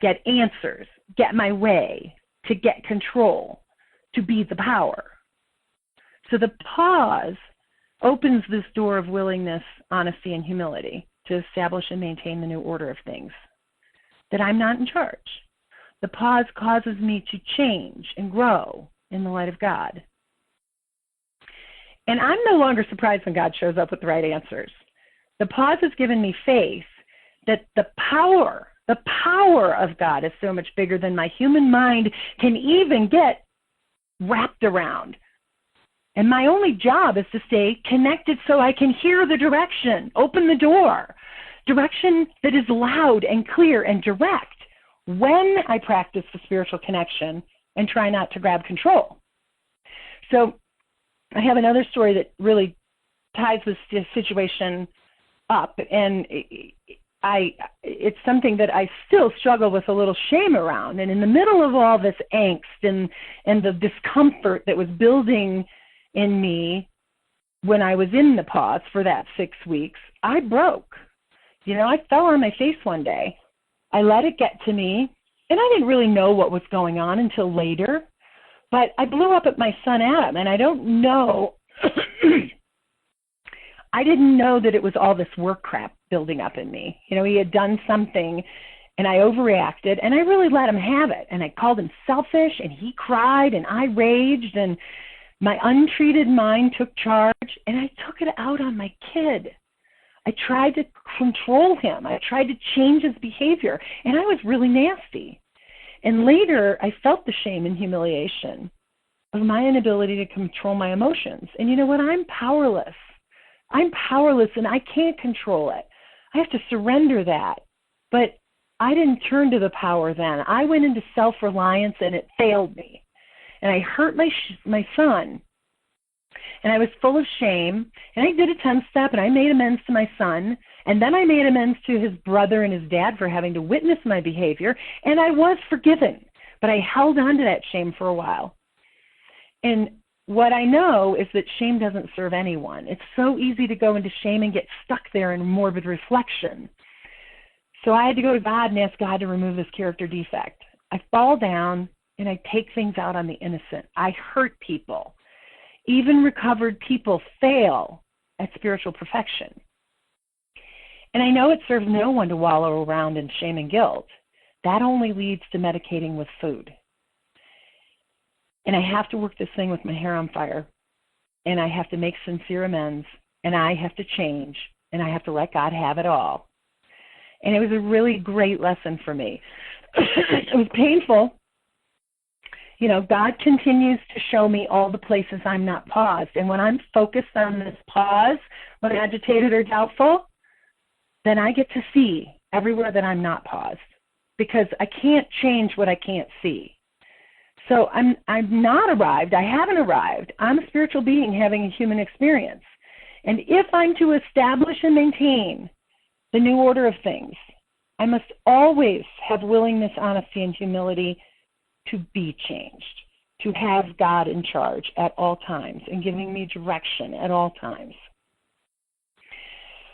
get answers, get my way, to get control, to be the power. So the pause opens this door of willingness, honesty, and humility to establish and maintain the new order of things, that I'm not in charge. The pause causes me to change and grow in the light of God. And I'm no longer surprised when God shows up with the right answers. The pause has given me faith that the power of God is so much bigger than my human mind can even get wrapped around. And my only job is to stay connected so I can hear the direction, open the door, direction that is loud and clear and direct when I practice the spiritual connection and try not to grab control. So I have another story that really ties this situation up, and it's something that I still struggle with a little shame around. And in the middle of all this angst and the discomfort that was building in me when I was in the pause for that 6 weeks, I broke. You know, I fell on my face one day. I let it get to me, and I didn't really know what was going on until later. But I blew up at my son Adam, and I don't know, I didn't know that it was all this work crap building up in me. You know, he had done something, and I overreacted, and I really let him have it. And I called him selfish, and he cried, and I raged, and my untreated mind took charge, and I took it out on my kid. I tried to control him. I tried to change his behavior, and I was really nasty. And later, I felt the shame and humiliation of my inability to control my emotions. And you know what? I'm powerless. I'm powerless, and I can't control it. I have to surrender that. But I didn't turn to the power then. I went into self-reliance, and it failed me. And I hurt my son. And I was full of shame. And I did a 10-step, and I made amends to my son. And then I made amends to his brother and his dad for having to witness my behavior, and I was forgiven. But I held on to that shame for a while. And what I know is that shame doesn't serve anyone. It's so easy to go into shame and get stuck there in morbid reflection. So I had to go to God and ask God to remove this character defect. I fall down and I take things out on the innocent. I hurt people. Even recovered people fail at spiritual perfection. And I know it serves no one to wallow around in shame and guilt. That only leads to medicating with food. And I have to work this thing with my hair on fire. And I have to make sincere amends. And I have to change. And I have to let God have it all. And it was a really great lesson for me. It was painful. You know, God continues to show me all the places I'm not paused. And when I'm focused on this pause, when I'm agitated or doubtful, then I get to see everywhere that I'm not paused. Because I can't change what I can't see. So I'm not arrived. I haven't arrived. I'm a spiritual being having a human experience. And if I'm to establish and maintain the new order of things, I must always have willingness, honesty, and humility to be changed, to have God in charge at all times and giving me direction at all times.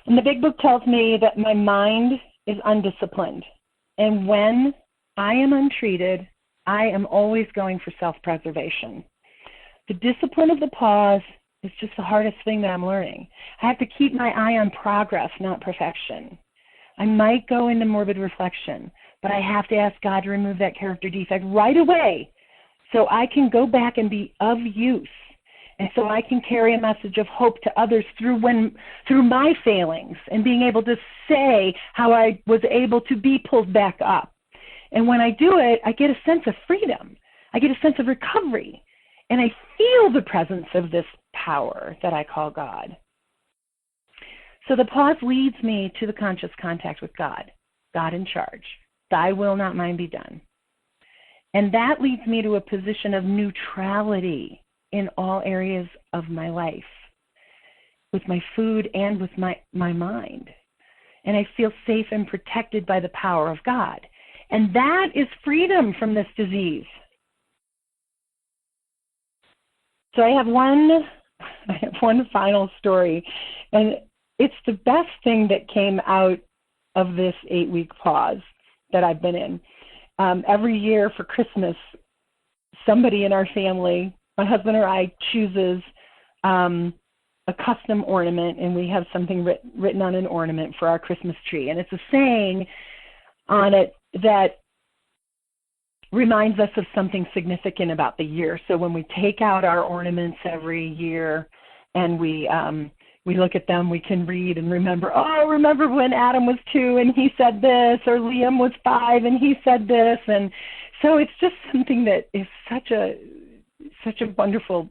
And the big book tells me that my mind is undisciplined. And when I am untreated, I am always going for self-preservation. The discipline of the pause is just the hardest thing that I'm learning. I have to keep my eye on progress, not perfection. I might go into morbid reflection, but I have to ask God to remove that character defect right away so I can go back and be of use. And so I can carry a message of hope to others through my failings and being able to say how I was able to be pulled back up. And when I do it, I get a sense of freedom. I get a sense of recovery. And I feel the presence of this power that I call God. So the pause leads me to the conscious contact with God, God in charge. Thy will, not mine, be done. And that leads me to a position of neutrality in all areas of my life, with my food and with my mind. And I feel safe and protected by the power of God. And that is freedom from this disease. So I have one final story, and it's the best thing that came out of this 8-week pause that I've been in. Every year for Christmas, somebody in our family, my husband or I, chooses a custom ornament, and we have something written on an ornament for our Christmas tree. And it's a saying on it that reminds us of something significant about the year. So when we take out our ornaments every year and we look at them, we can read and remember, remember when Adam was 2 and he said this, or Liam was 5 and he said this. And so it's just something that is such a wonderful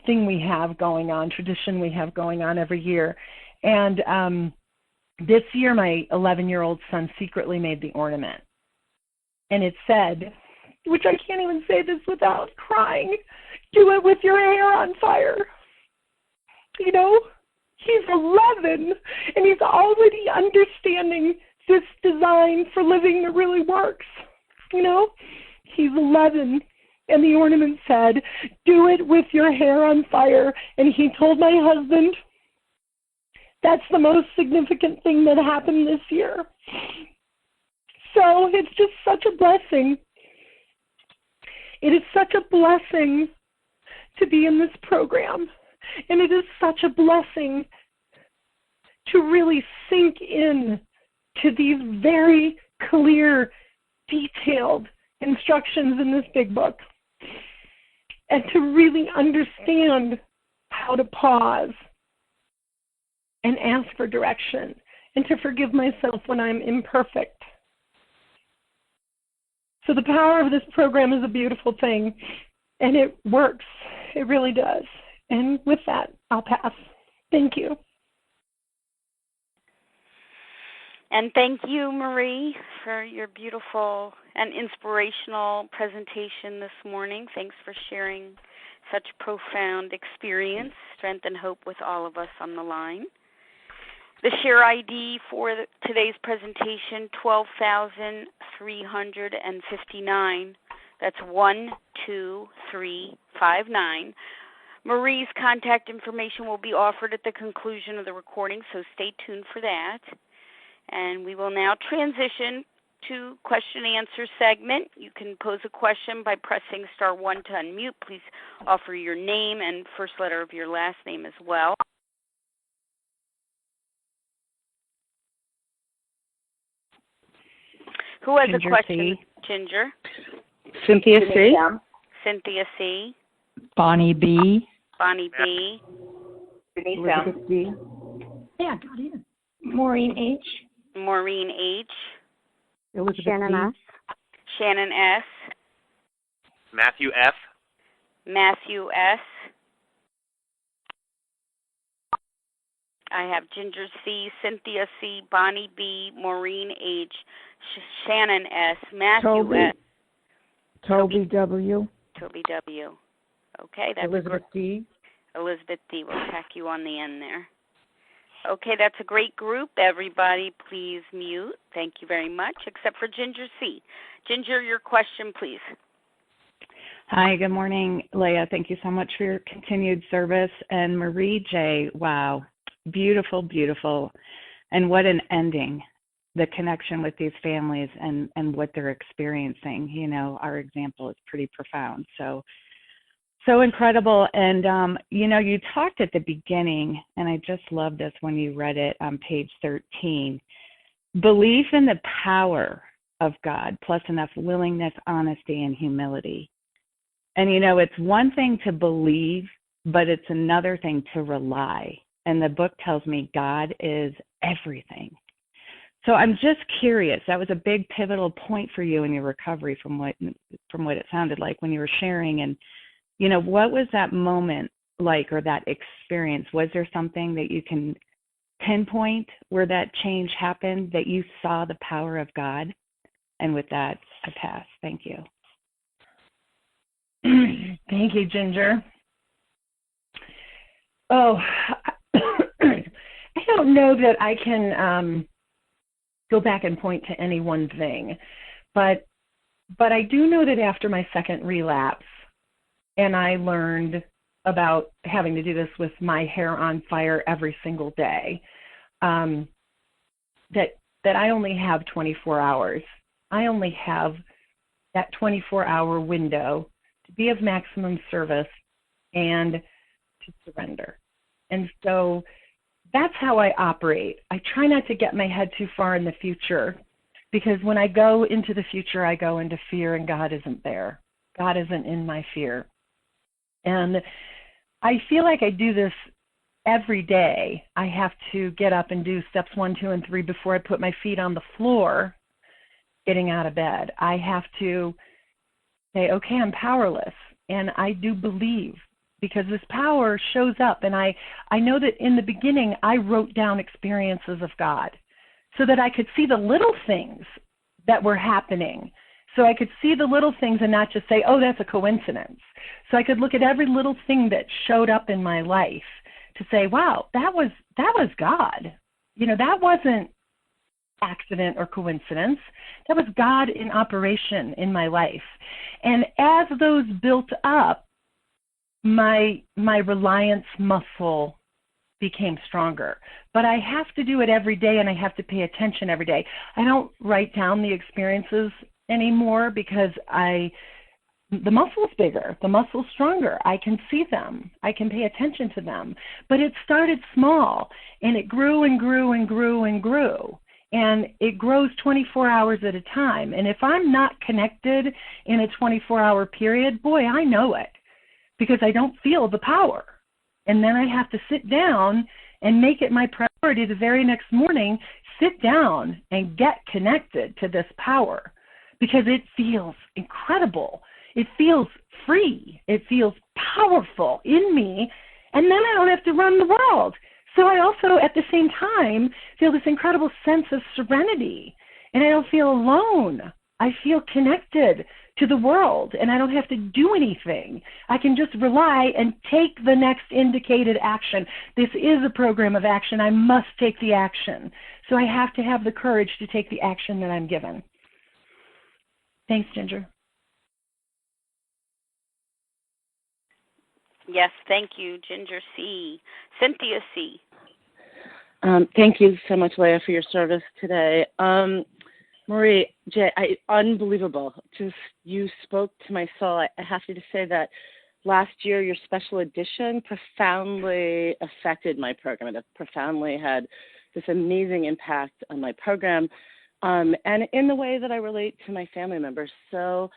thing we have going on, tradition we have going on every year. And this year, my 11-year-old son secretly made the ornament. And it said, which I can't even say this without crying, do it with your hair on fire. You know, he's 11, and he's already understanding this design for living that really works. You know, he's 11, and the ornament said, do it with your hair on fire. And he told my husband, that's the most significant thing that happened this year. So it's just such a blessing. It is such a blessing to be in this program. And it is such a blessing to really sink in to these very clear, detailed instructions in this big book. And to really understand how to pause and ask for direction and to forgive myself when I'm imperfect. So the power of this program is a beautiful thing, and it works. It really does. And with that, I'll pass. Thank you. And thank you, Marie, for your beautiful and inspirational presentation this morning. Thanks for sharing such profound experience, strength, and hope with all of us on the line. The share ID for today's presentation, 12,359. That's 12359. Marie's contact information will be offered at the conclusion of the recording, so stay tuned for that. And we will now transition to question and answer segment. You can pose a question by pressing *1 to unmute. Please offer your name and first letter of your last name as well. Who has Ginger a question? C. Ginger. Cynthia C. Cynthia C. Bonnie B. Bonnie B. Elizabeth D. Yeah, got in. Maureen H. Maureen H. Elizabeth Shannon D. S. Shannon S. Matthew F. Matthew S. I have Ginger C, Cynthia C, Bonnie B, Maureen H, Shannon S, Matthew Toby. S. Toby W. Toby W. Okay, that's Elizabeth D. Elizabeth D. We'll tack you on the end there. Okay, that's a great group. Everybody, please mute. Thank you very much, except for Ginger C. Ginger, your question, please. Hi, good morning, Leah. Thank you so much for your continued service. And Marie J., wow, beautiful, beautiful. And what an ending, the connection with these families and what they're experiencing. You know, our example is pretty profound. So incredible. And, you talked at the beginning, and I just love this when you read it on page 13, belief in the power of God, plus enough willingness, honesty, and humility. And, it's one thing to believe, but it's another thing to rely. And the book tells me God is everything. So I'm just curious, that was a big pivotal point for you in your recovery from what it sounded like when you were sharing. And, what was that moment like, or that experience? Was there something that you can pinpoint where that change happened, that you saw the power of God? And with that, I pass. Thank you. Thank you, Ginger. Oh, I don't know that I can go back and point to any one thing, but I do know that after my second relapse, and I learned about having to do this with my hair on fire every single day, that I only have 24 hours. I only have that 24-hour window to be of maximum service and to surrender. And so that's how I operate. I try not to get my head too far in the future, because when I go into the future, I go into fear, and God isn't there. God isn't in my fear. And I feel like I do this every day. I have to get up and do steps 1, 2, and 3 before I put my feet on the floor getting out of bed. I have to say, okay, I'm powerless. And I do believe, because this power shows up. And I know that in the beginning, I wrote down experiences of God so that I could see the little things that were happening. So I could see the little things and not just say, oh, that's a coincidence. So I could look at every little thing that showed up in my life to say, wow, that was God. That wasn't accident or coincidence. That was God in operation in my life. And as those built up, my reliance muscle became stronger. But I have to do it every day, and I have to pay attention every day. I don't write down the experiences anymore because the muscle's bigger, the muscle's stronger. I can see them. I can pay attention to them. But it started small, and it grew and grew and grew and grew. And it grows 24 hours at a time. And if I'm not connected in a 24-hour period, boy, I know it, because I don't feel the power. And then I have to sit down and make it my priority the very next morning, sit down and get connected to this power, because it feels incredible. It feels free. It feels powerful in me. And then I don't have to run the world. So I also, at the same time, feel this incredible sense of serenity. And I don't feel alone I feel connected to the world, and I don't have to do anything. I can just rely and take the next indicated action. This is a program of action. I must take the action. So I have to have the courage to take the action that I'm given. Thanks, Ginger. Yes, thank you, Ginger C. Cynthia C. Thank you so much, Leah, for your service today. Marie, J, unbelievable. Just, you spoke to my soul. I have to say that last year, your special edition profoundly affected my program. It profoundly had this amazing impact on my program, and in the way that I relate to my family members. So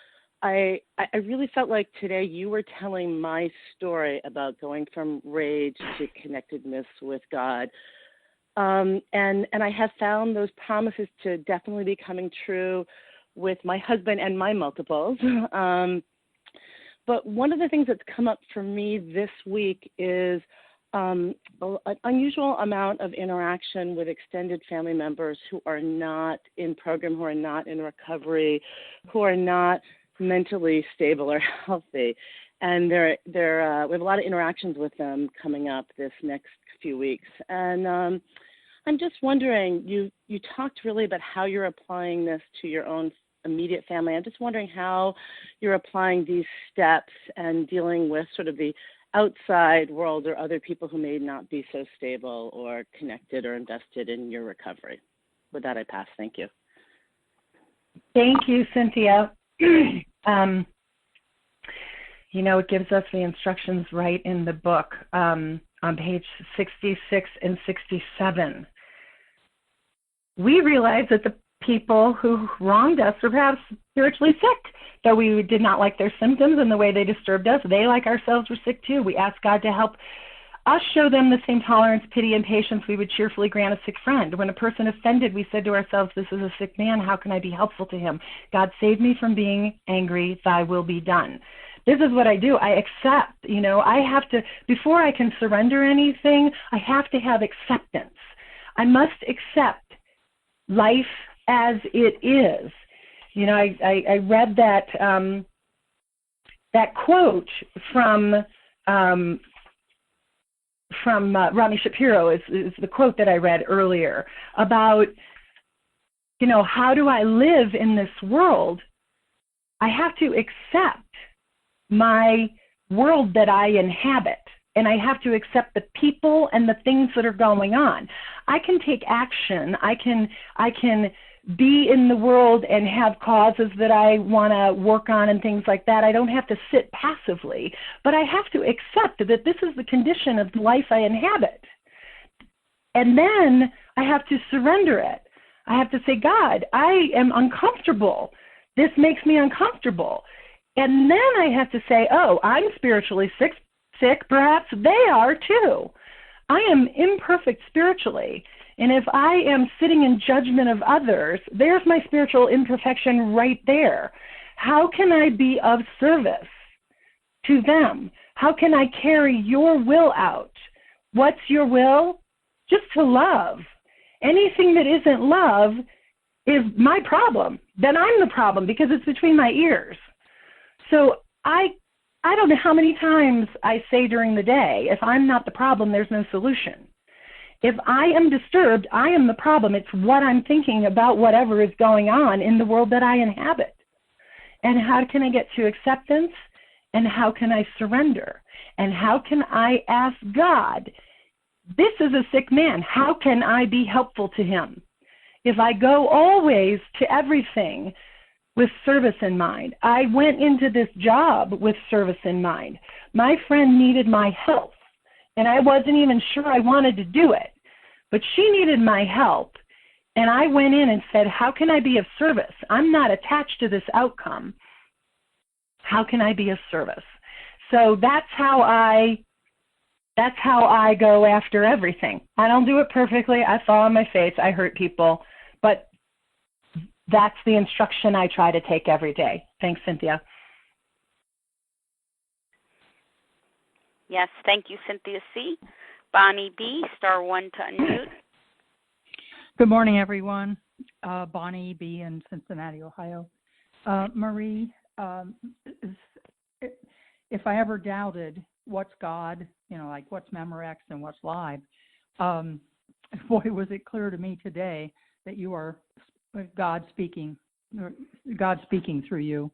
I really felt like today you were telling my story about going from rage to connectedness with God. And I have found those promises to definitely be coming true with my husband and my multiples. But one of the things that's come up for me this week is an unusual amount of interaction with extended family members who are not in program, who are not in recovery, who are not mentally stable or healthy. And we have a lot of interactions with them coming up this next few weeks. And I'm just wondering, you talked really about how you're applying this to your own immediate family. I'm just wondering how you're applying these steps and dealing with sort of the outside world or other people who may not be so stable or connected or invested in your recovery. With that, I pass. Thank you. Thank you, Cynthia. It gives us the instructions right in the book on page 66 and 67. We realize that the people who wronged us were perhaps spiritually sick, though we did not like their symptoms and the way they disturbed us. They, like ourselves, were sick too. We asked God to help us show them the same tolerance, pity, and patience we would cheerfully grant a sick friend. When a person offended, we said to ourselves, this is a sick man. How can I be helpful to him? God, save me from being angry. Thy will be done. This is what I do. I accept, I have to, before I can surrender anything, I have to have acceptance. I must accept life as it is. I read that quote from Rodney Shapiro is the quote that I read earlier about, how do I live in this world? I have to accept my world that I inhabit, and I have to accept the people and the things that are going on. I can take action. I can be in the world and have causes that I want to work on and things like that. I don't have to sit passively, but I have to accept that this is the condition of the life I inhabit. And then I have to surrender it. I have to say, God, I am uncomfortable. This makes me uncomfortable. And then I have to say, oh, I'm spiritually sick. Perhaps they are too. I am imperfect spiritually. And if I am sitting in judgment of others, there's my spiritual imperfection right there. How can I be of service to them? How can I carry your will out? What's your will? Just to love. Anything that isn't love is my problem. Then I'm the problem because it's between my ears. So I don't know how many times I say during the day, if I'm not the problem, there's no solution. If I am disturbed, I am the problem. It's what I'm thinking about whatever is going on in the world that I inhabit. And how can I get to acceptance? And how can I surrender? And how can I ask God, this is a sick man. How can I be helpful to him? If I go always to everything with service in mind. I went into this job with service in mind. My friend needed my help, and I wasn't even sure I wanted to do it, but she needed my help, and I went in and said, how can I be of service? I'm not attached to this outcome. How can I be of service? So that's how I go after everything. I don't do it perfectly. I fall on my face. I hurt people, but that's the instruction I try to take every day. Thanks, Cynthia. Yes, thank you, Cynthia C. Bonnie B., *1 to unmute. Good morning, everyone. Bonnie B. in Cincinnati, Ohio. Marie, if I ever doubted what's God, like what's Memorex and what's live, boy, was it clear to me today that you are God speaking through you.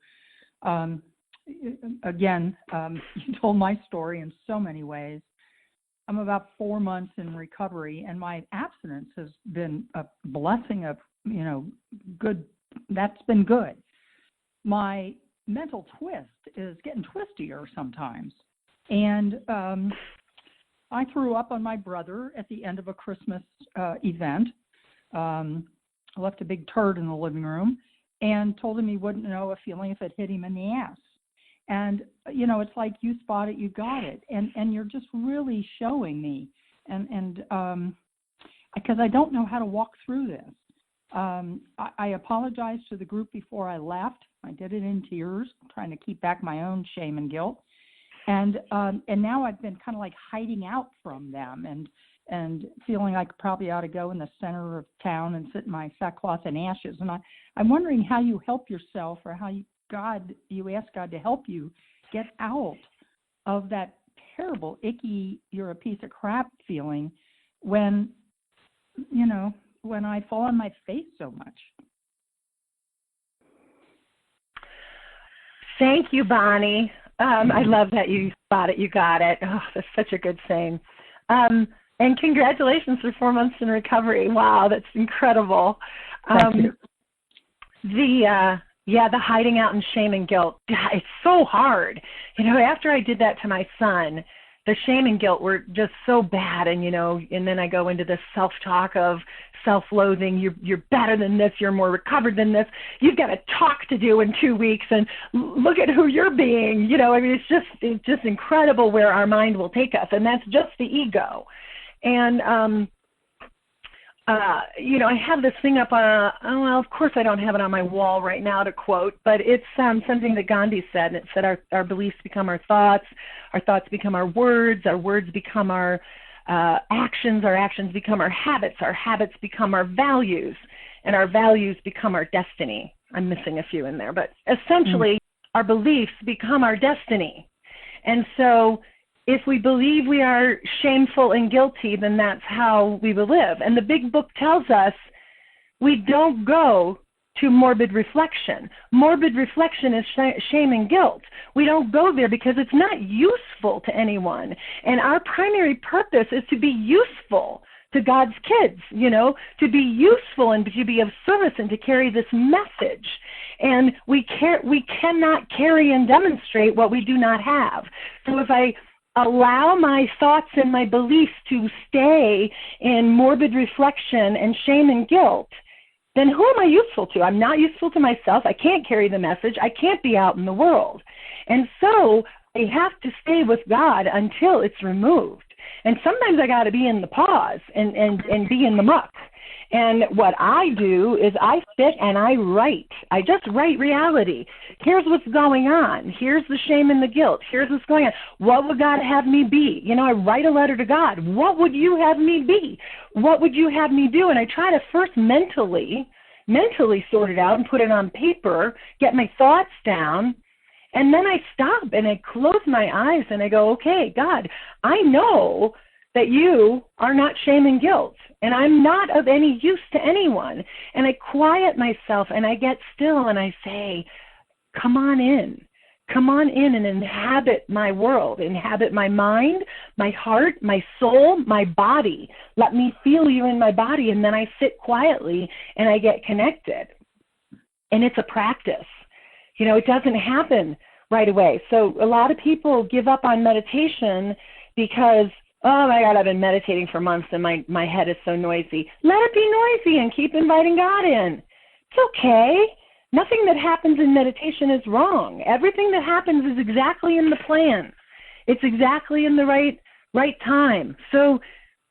Again, you told my story in so many ways. I'm about 4 months in recovery, and my abstinence has been a blessing of, good. That's been good. My mental twist is getting twistier sometimes. And I threw up on my brother at the end of a Christmas event. I left a big turd in the living room and told him he wouldn't know a feeling if it hit him in the ass. And, it's like you spot it, you got it. And you're just really showing me. And because I don't know how to walk through this. I apologized to the group before I left. I did it in tears, trying to keep back my own shame and guilt. And now I've been kind of like hiding out from them and feeling like I probably ought to go in the center of town and sit in my sackcloth and ashes. And I'm wondering how you help yourself, or how you ask God to help you get out of that terrible, icky, you're a piece of crap feeling when I fall on my face so much. Thank you, Bonnie. I love that you spot it, you got it. Oh, that's such a good saying. And congratulations for 4 months in recovery. Wow, that's incredible. Thank you. The hiding out in shame and guilt. It's so hard. After I did that to my son, the shame and guilt were just so bad. And, and then I go into this self-talk of self-loathing. You're better than this. You're more recovered than this. You've got a talk to do in 2 weeks, and look at who you're being. It's just incredible where our mind will take us. And that's just the ego. And, I have this thing up on, of course I don't have it on my wall right now to quote, but it's something that Gandhi said, and it said our beliefs become our thoughts become our words become our actions become our habits become our values, and our values become our destiny. I'm missing a few in there, but essentially our beliefs become our destiny. And so if we believe we are shameful and guilty, then that's how we will live. And the big book tells us we don't go to morbid reflection. Morbid reflection is shame and guilt. We don't go there because it's not useful to anyone. And our primary purpose is to be useful to God's kids, to be useful and to be of service and to carry this message. And we cannot carry and demonstrate what we do not have. So if I allow my thoughts and my beliefs to stay in morbid reflection and shame and guilt, then who am I useful to? I'm not useful to myself. I can't carry the message. I can't be out in the world. And so I have to stay with God until it's removed. And sometimes I got to be in the pause and be in the muck. And what I do is I sit and I write. I just write reality. Here's what's going on. Here's the shame and the guilt. Here's what's going on. What would God have me be? I write a letter to God. What would you have me be? What would you have me do? And I try to first mentally sort it out and put it on paper, get my thoughts down, and then I stop and I close my eyes and I go, okay, God, I know that you are not shame and guilt, and I'm not of any use to anyone. And I quiet myself and I get still and I say, come on in and inhabit my world, inhabit my mind, my heart, my soul, my body. Let me feel you in my body. And then I sit quietly and I get connected. And it's a practice. It doesn't happen right away. So a lot of people give up on meditation because, oh my God, I've been meditating for months and my head is so noisy. Let it be noisy and keep inviting God in. It's okay. Nothing that happens in meditation is wrong. Everything that happens is exactly in the plan. It's exactly in the right time. So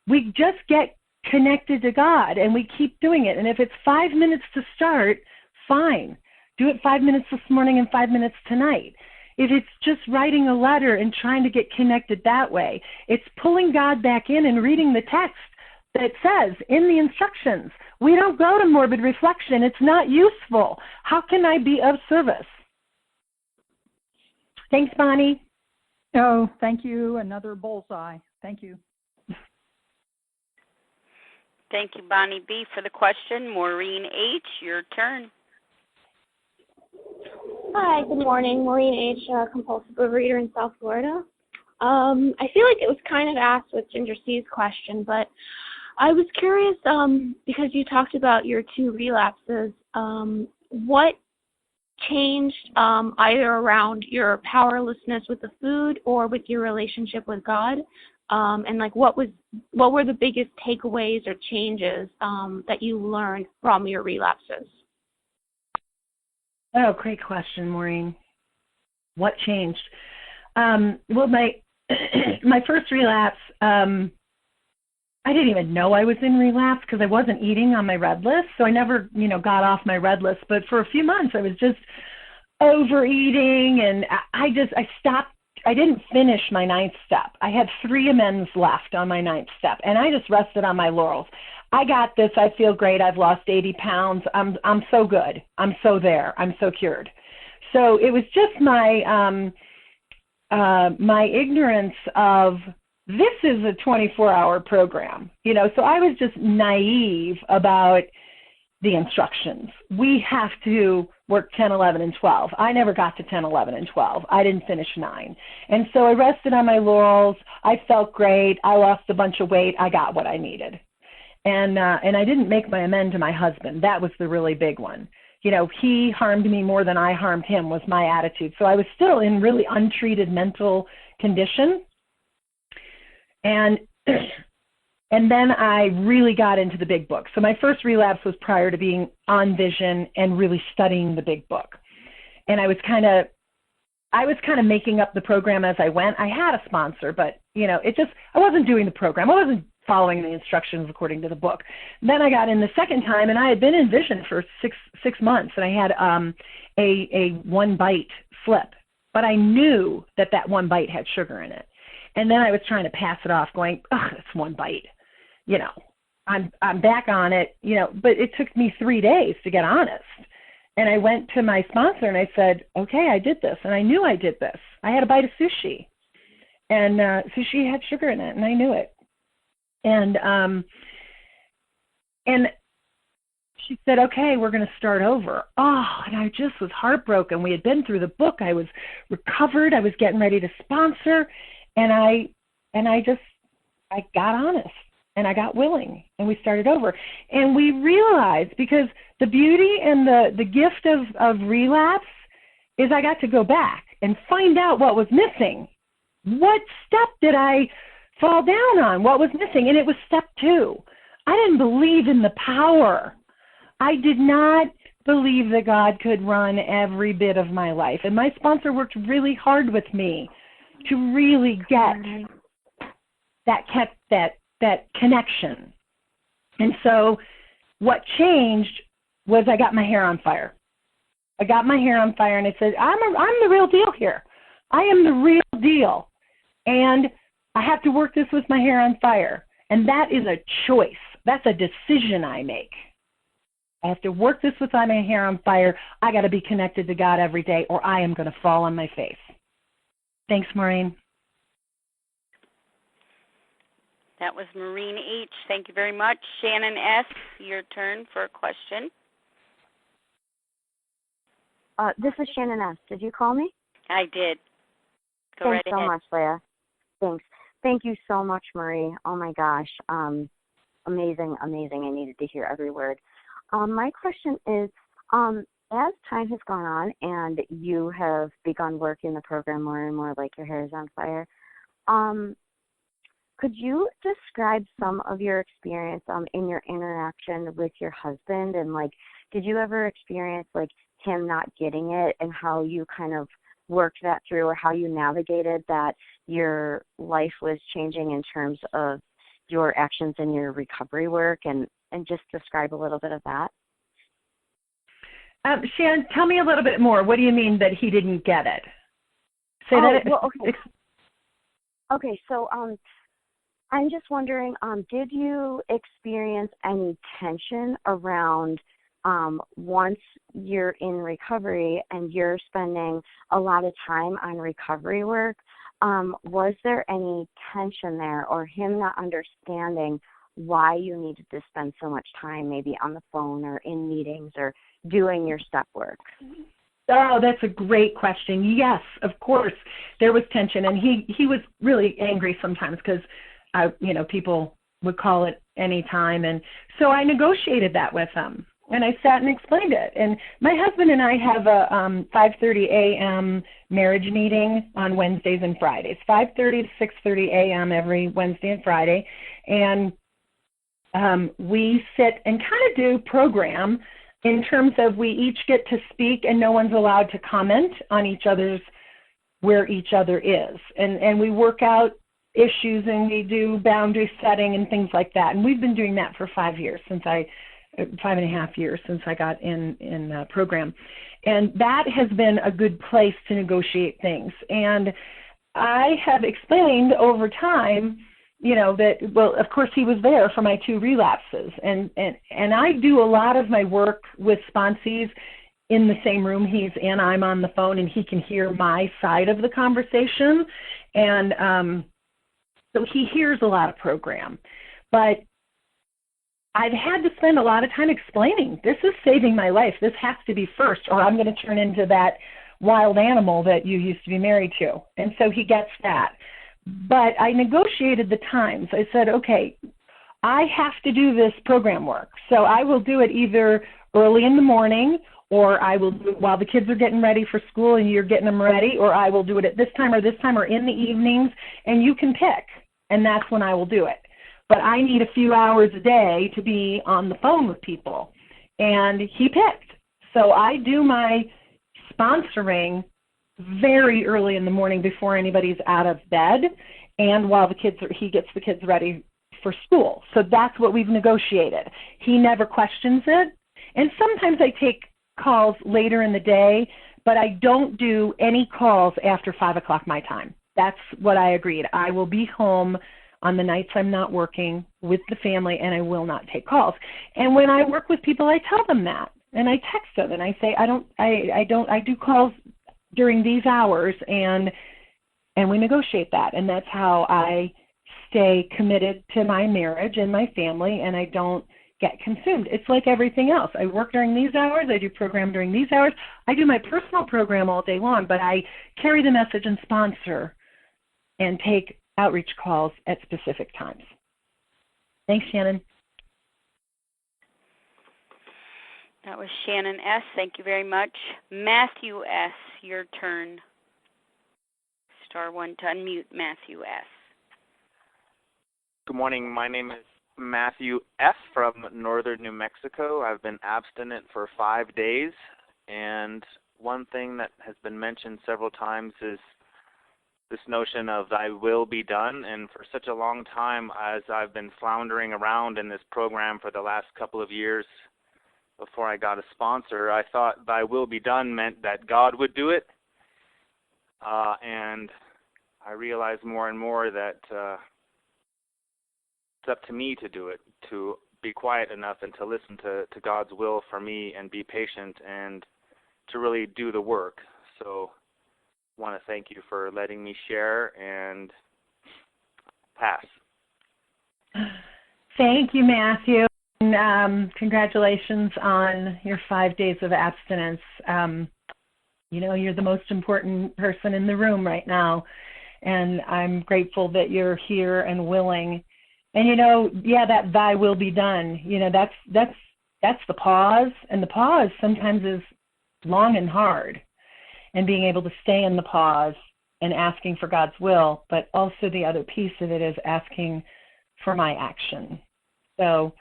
we just get connected to God and we keep doing it. And if it's 5 minutes to start, fine. Do it 5 minutes this morning and 5 minutes tonight. If it's just writing a letter and trying to get connected that way, it's pulling God back in and reading the text that says in the instructions, We don't go to morbid reflection. It's not useful. How can I be of service? Thanks, Bonnie. Oh, thank you. Another bullseye. Thank you. Thank you, Bonnie B, for the question. Maureen H, your turn. Hi, good morning. Maureen H, compulsive overeater in South Florida. I feel like it was kind of asked with Ginger C's question, but I was curious because you talked about your 2 relapses. What changed either around your powerlessness with the food or with your relationship with God? And like what were the biggest takeaways or changes that you learned from your relapses? Oh, great question, Maureen. What changed? Well, my my first relapse, I didn't even know I was in relapse because I wasn't eating on my red list, so I never, got off my red list. But for a few months, I was just overeating, and I stopped. I didn't finish my 9th step. I had 3 amends left on my 9th step, and I just rested on my laurels. I got this. I feel great. I've lost 80 pounds. I'm so good. I'm so there. I'm so cured. So it was just my my ignorance of this is a 24-hour program, So I was just naive about the instructions. We have to work 10, 11, and 12. I never got to 10, 11, and 12. I didn't finish 9. And so I rested on my laurels. I felt great. I lost a bunch of weight. I got what I needed. And I didn't make my amend to my husband. That was the really big one. He harmed me more than I harmed him was my attitude. So I was still in really untreated mental condition. And then I really got into the big book. So my first relapse was prior to being on Vision and really studying the big book. And I was kind of making up the program as I went. I had a sponsor, but I wasn't doing the program. I wasn't following the instructions according to the book. Then I got in the second time, and I had been in Vision for six months, and I had a 1 bite slip. But I knew that 1 bite had sugar in it. And then I was trying to pass it off, going, "Ugh, it's 1 bite." I'm back on it, but it took me 3 days to get honest. And I went to my sponsor and I said, "Okay, I did this." And I knew I did this. I had a bite of sushi, and sushi had sugar in it, and I knew it. And she said, "Okay, we're going to start over." Oh, and I just was heartbroken. We had been through the book. I was recovered. I was getting ready to sponsor. And I got honest, and I got willing, and we started over. And we realized, because the beauty and the gift of relapse is I got to go back and find out what was missing. What step did I fall down on? What was missing? And it was step 2. I didn't believe in the power. I did not believe that God could run every bit of my life. And my sponsor worked really hard with me to really get that connection. And so what changed was I got my hair on fire. I got my hair on fire, and I said, I'm the real deal here. I am the real deal. And I have to work this with my hair on fire. And that is a choice. That's a decision I make. I have to work this with my hair on fire. I got to be connected to God every day, or I am going to fall on my face. Thanks, Maureen. That was Maureen H. Thank you very much. Shannon S., your turn for a question. This is Shannon S. Did you call me? I did. Go Thanks right so ahead. much, Leah. Thanks. Thank you so much, Marie. Oh, my gosh. Amazing, amazing. I needed to hear every word. My question is, as time has gone on and you have begun working the program more and more, like your hair is on fire, could you describe some of your experience in your interaction with your husband? And, did you ever experience, him not getting it, and how you kind of worked that through, or how you navigated that your life was changing in terms of your actions and your recovery work, and just describe a little bit of that? Shannon, tell me a little bit more. What do you mean that he didn't get it? Say that. Well, okay. Okay, so I'm just wondering, did you experience any tension around once you're in recovery and you're spending a lot of time on recovery work? Was there any tension there, or him not understanding why you needed to spend so much time maybe on the phone or in meetings or doing your step work? Oh, that's a great question. Yes, of course, there was tension, and he was really angry sometimes because, people would call at any time, and so I negotiated that with him, and I sat and explained it. And my husband and I have a 5:30 a.m. marriage meeting on Wednesdays and Fridays, 5:30 to 6:30 a.m. every Wednesday and Friday, and we sit and kind of do program in terms of we each get to speak and no one's allowed to comment on where each other is. And we work out issues and we do boundary setting and things like that. And we've been doing that for 5 years, 5.5 years since I got in program. And that has been a good place to negotiate things. And I have explained over time, that, well, of course he was there for my 2 relapses. And I do a lot of my work with sponsees in the same room he's in. I'm on the phone and he can hear my side of the conversation. And so he hears a lot of program. But I've had to spend a lot of time explaining, this is saving my life. This has to be first, or I'm going to turn into that wild animal that you used to be married to. And so he gets that. But I negotiated the times. I said, okay, I have to do this program work. So I will do it either early in the morning, or I will do it while the kids are getting ready for school and you're getting them ready, or I will do it at this time or in the evenings, and you can pick. And that's when I will do it. But I need a few hours a day to be on the phone with people. And he picked. So I do my sponsoring very early in the morning before anybody's out of bed, and while he gets the kids ready for school. So that's what we've negotiated. He never questions it. And sometimes I take calls later in the day, but I don't do any calls after 5 o'clock my time. That's what I agreed. I will be home on the nights I'm not working with the family, and I will not take calls. And when I work with people, I tell them that, and I text them, and I say, I do calls during these hours, and we negotiate that. And that's how I stay committed to my marriage and my family, and I don't get consumed. It's like everything else. I work during these hours. I do program during these hours. I do my personal program all day long, but I carry the message and sponsor and take outreach calls at specific times. Thanks, Shannon. That was Shannon S. Thank you very much. Matthew S., your turn. *1 to unmute Matthew S. Good morning. My name is Matthew F. from northern New Mexico. I've been abstinent for 5 days, and one thing that has been mentioned several times is this notion of thy will be done. And for such a long time, as I've been floundering around in this program for the last couple of years before I got a sponsor, I thought thy will be done meant that God would do it. And I realize more and more that it's up to me to do it, to be quiet enough and to listen to God's will for me and be patient and to really do the work. So I want to thank you for letting me share and pass. Thank you, Matthew. And, congratulations on your 5 days of abstinence. You're the most important person in the room right now, and I'm grateful that you're here and willing. And, that thy will be done, that's the pause, and the pause sometimes is long and hard. And being able to stay in the pause and asking for God's will, but also the other piece of it is asking for my action. So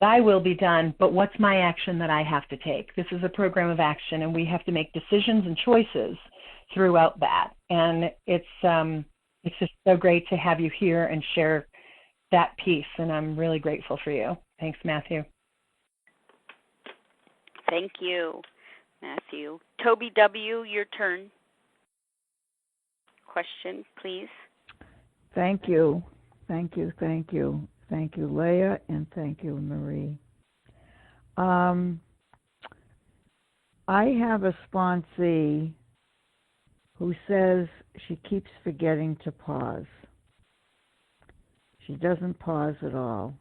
thy will be done, but what's my action that I have to take? This is a program of action, and we have to make decisions and choices throughout that. And it's just so great to have you here and share that piece, and I'm really grateful for you. Thanks, Matthew. Thank you, Matthew. Toby W., your turn. Question, please. Thank you. Thank you, Leah, and thank you, Marie. I have a sponsee who says she keeps forgetting to pause. She doesn't pause at all.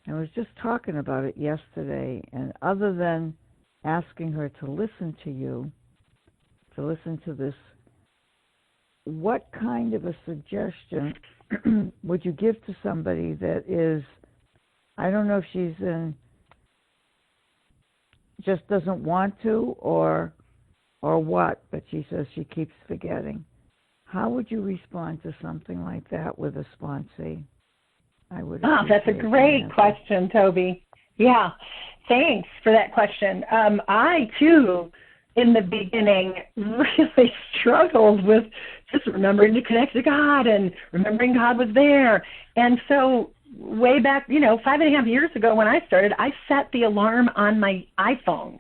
I was just talking about it yesterday, and other than asking her to listen to you, to listen to this, what kind of a suggestion would you give to somebody that is, I don't know if she's just doesn't want to or what, but she says she keeps forgetting. How would you respond to something like that with a sponsee? That's a great question, Toby. Yeah, thanks for that question. I, too, in the beginning, really struggled with just remembering to connect to God and remembering God was there. And so way back, 5.5 years ago when I started, I set the alarm on my iPhone.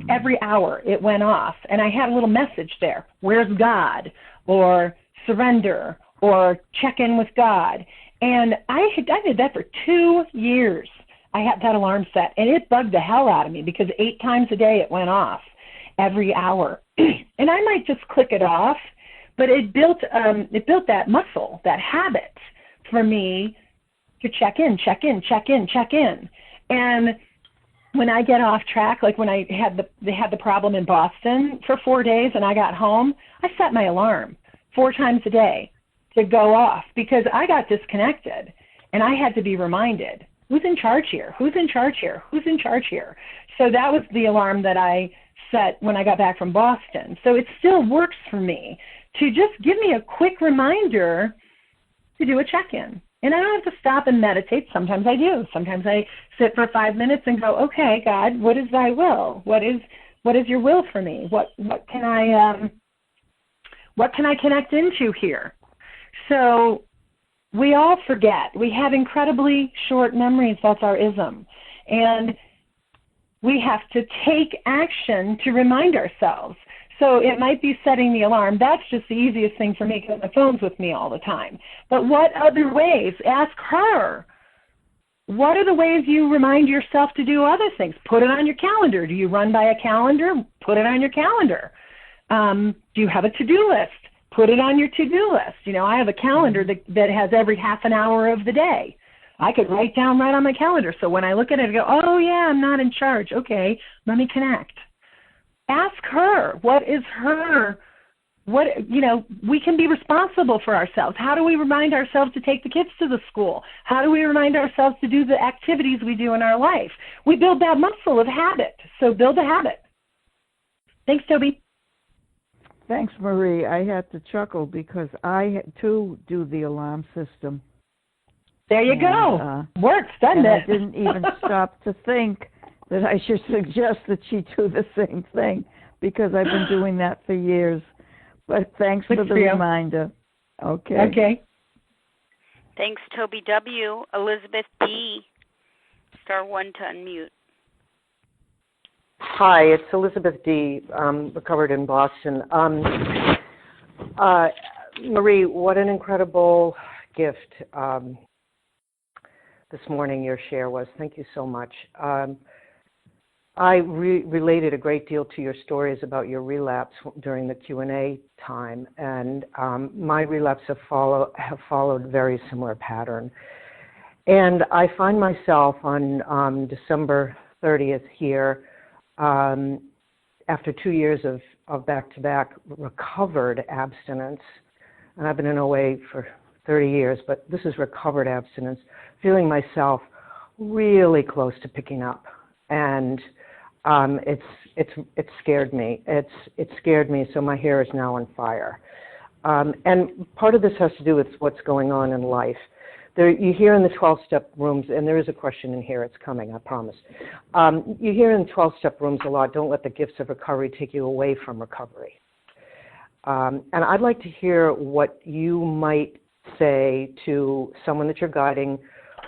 Every hour it went off, and I had a little message there. Where's God? Or surrender, or check in with God. And I did that for 2 years. I had that alarm set, and it bugged the hell out of me because 8 times a day it went off every hour. And I might just click it off, but it built that muscle, that habit for me to check in. And when I get off track, like when they had the problem in Boston for 4 days and I got home, I set my alarm 4 times a day to go off because I got disconnected and I had to be reminded, who's in charge here? Who's in charge here? Who's in charge here? So that was the alarm that I set when I got back from Boston. So it still works for me to just give me a quick reminder to do a check-in. And I don't have to stop and meditate. Sometimes I do. Sometimes I sit for 5 minutes and go, okay, God, what is thy will? What is your will for me? What can I connect into here? So we all forget. We have incredibly short memories. That's our ism. And we have to take action to remind ourselves. So it might be setting the alarm. That's just the easiest thing for me because my phone's with me all the time. But what other ways? Ask her. What are the ways you remind yourself to do other things? Put it on your calendar. Do you run by a calendar? Put it on your calendar. Do you have a to-do list? Put it on your to-do list. I have a calendar that has every half an hour of the day. I could write down right on my calendar. So when I look at it, I go, oh, yeah, I'm not in charge. Okay, let me connect. Ask her, we can be responsible for ourselves. How do we remind ourselves to take the kids to the school? How do we remind ourselves to do the activities we do in our life? We build that muscle of habit. So build a habit. Thanks, Toby. Thanks, Marie. I had to chuckle because I, too, do the alarm system. There you go. Works, doesn't it? I didn't even stop to think that I should suggest that she do the same thing because I've been doing that for years. But thanks for the reminder. Okay. Thanks, Toby W. Elizabeth D. *1 to unmute. Hi, it's Elizabeth D. Recovered in Boston. Marie, what an incredible gift this morning your share was. Thank you so much. I related a great deal to your stories about your relapse during the Q&A time, and my relapse have followed a very similar pattern. And I find myself on December 30th here, after 2 years of back-to-back recovered abstinence, and I've been in OA for 30 years, but this is recovered abstinence, feeling myself really close to picking up. And it scared me. It scared me, so my hair is now on fire. And part of this has to do with what's going on in life. You hear in the 12-step rooms, and there is a question in here, it's coming, I promise. You hear in 12-step rooms a lot, don't let the gifts of recovery take you away from recovery. And I'd like to hear what you might say to someone that you're guiding,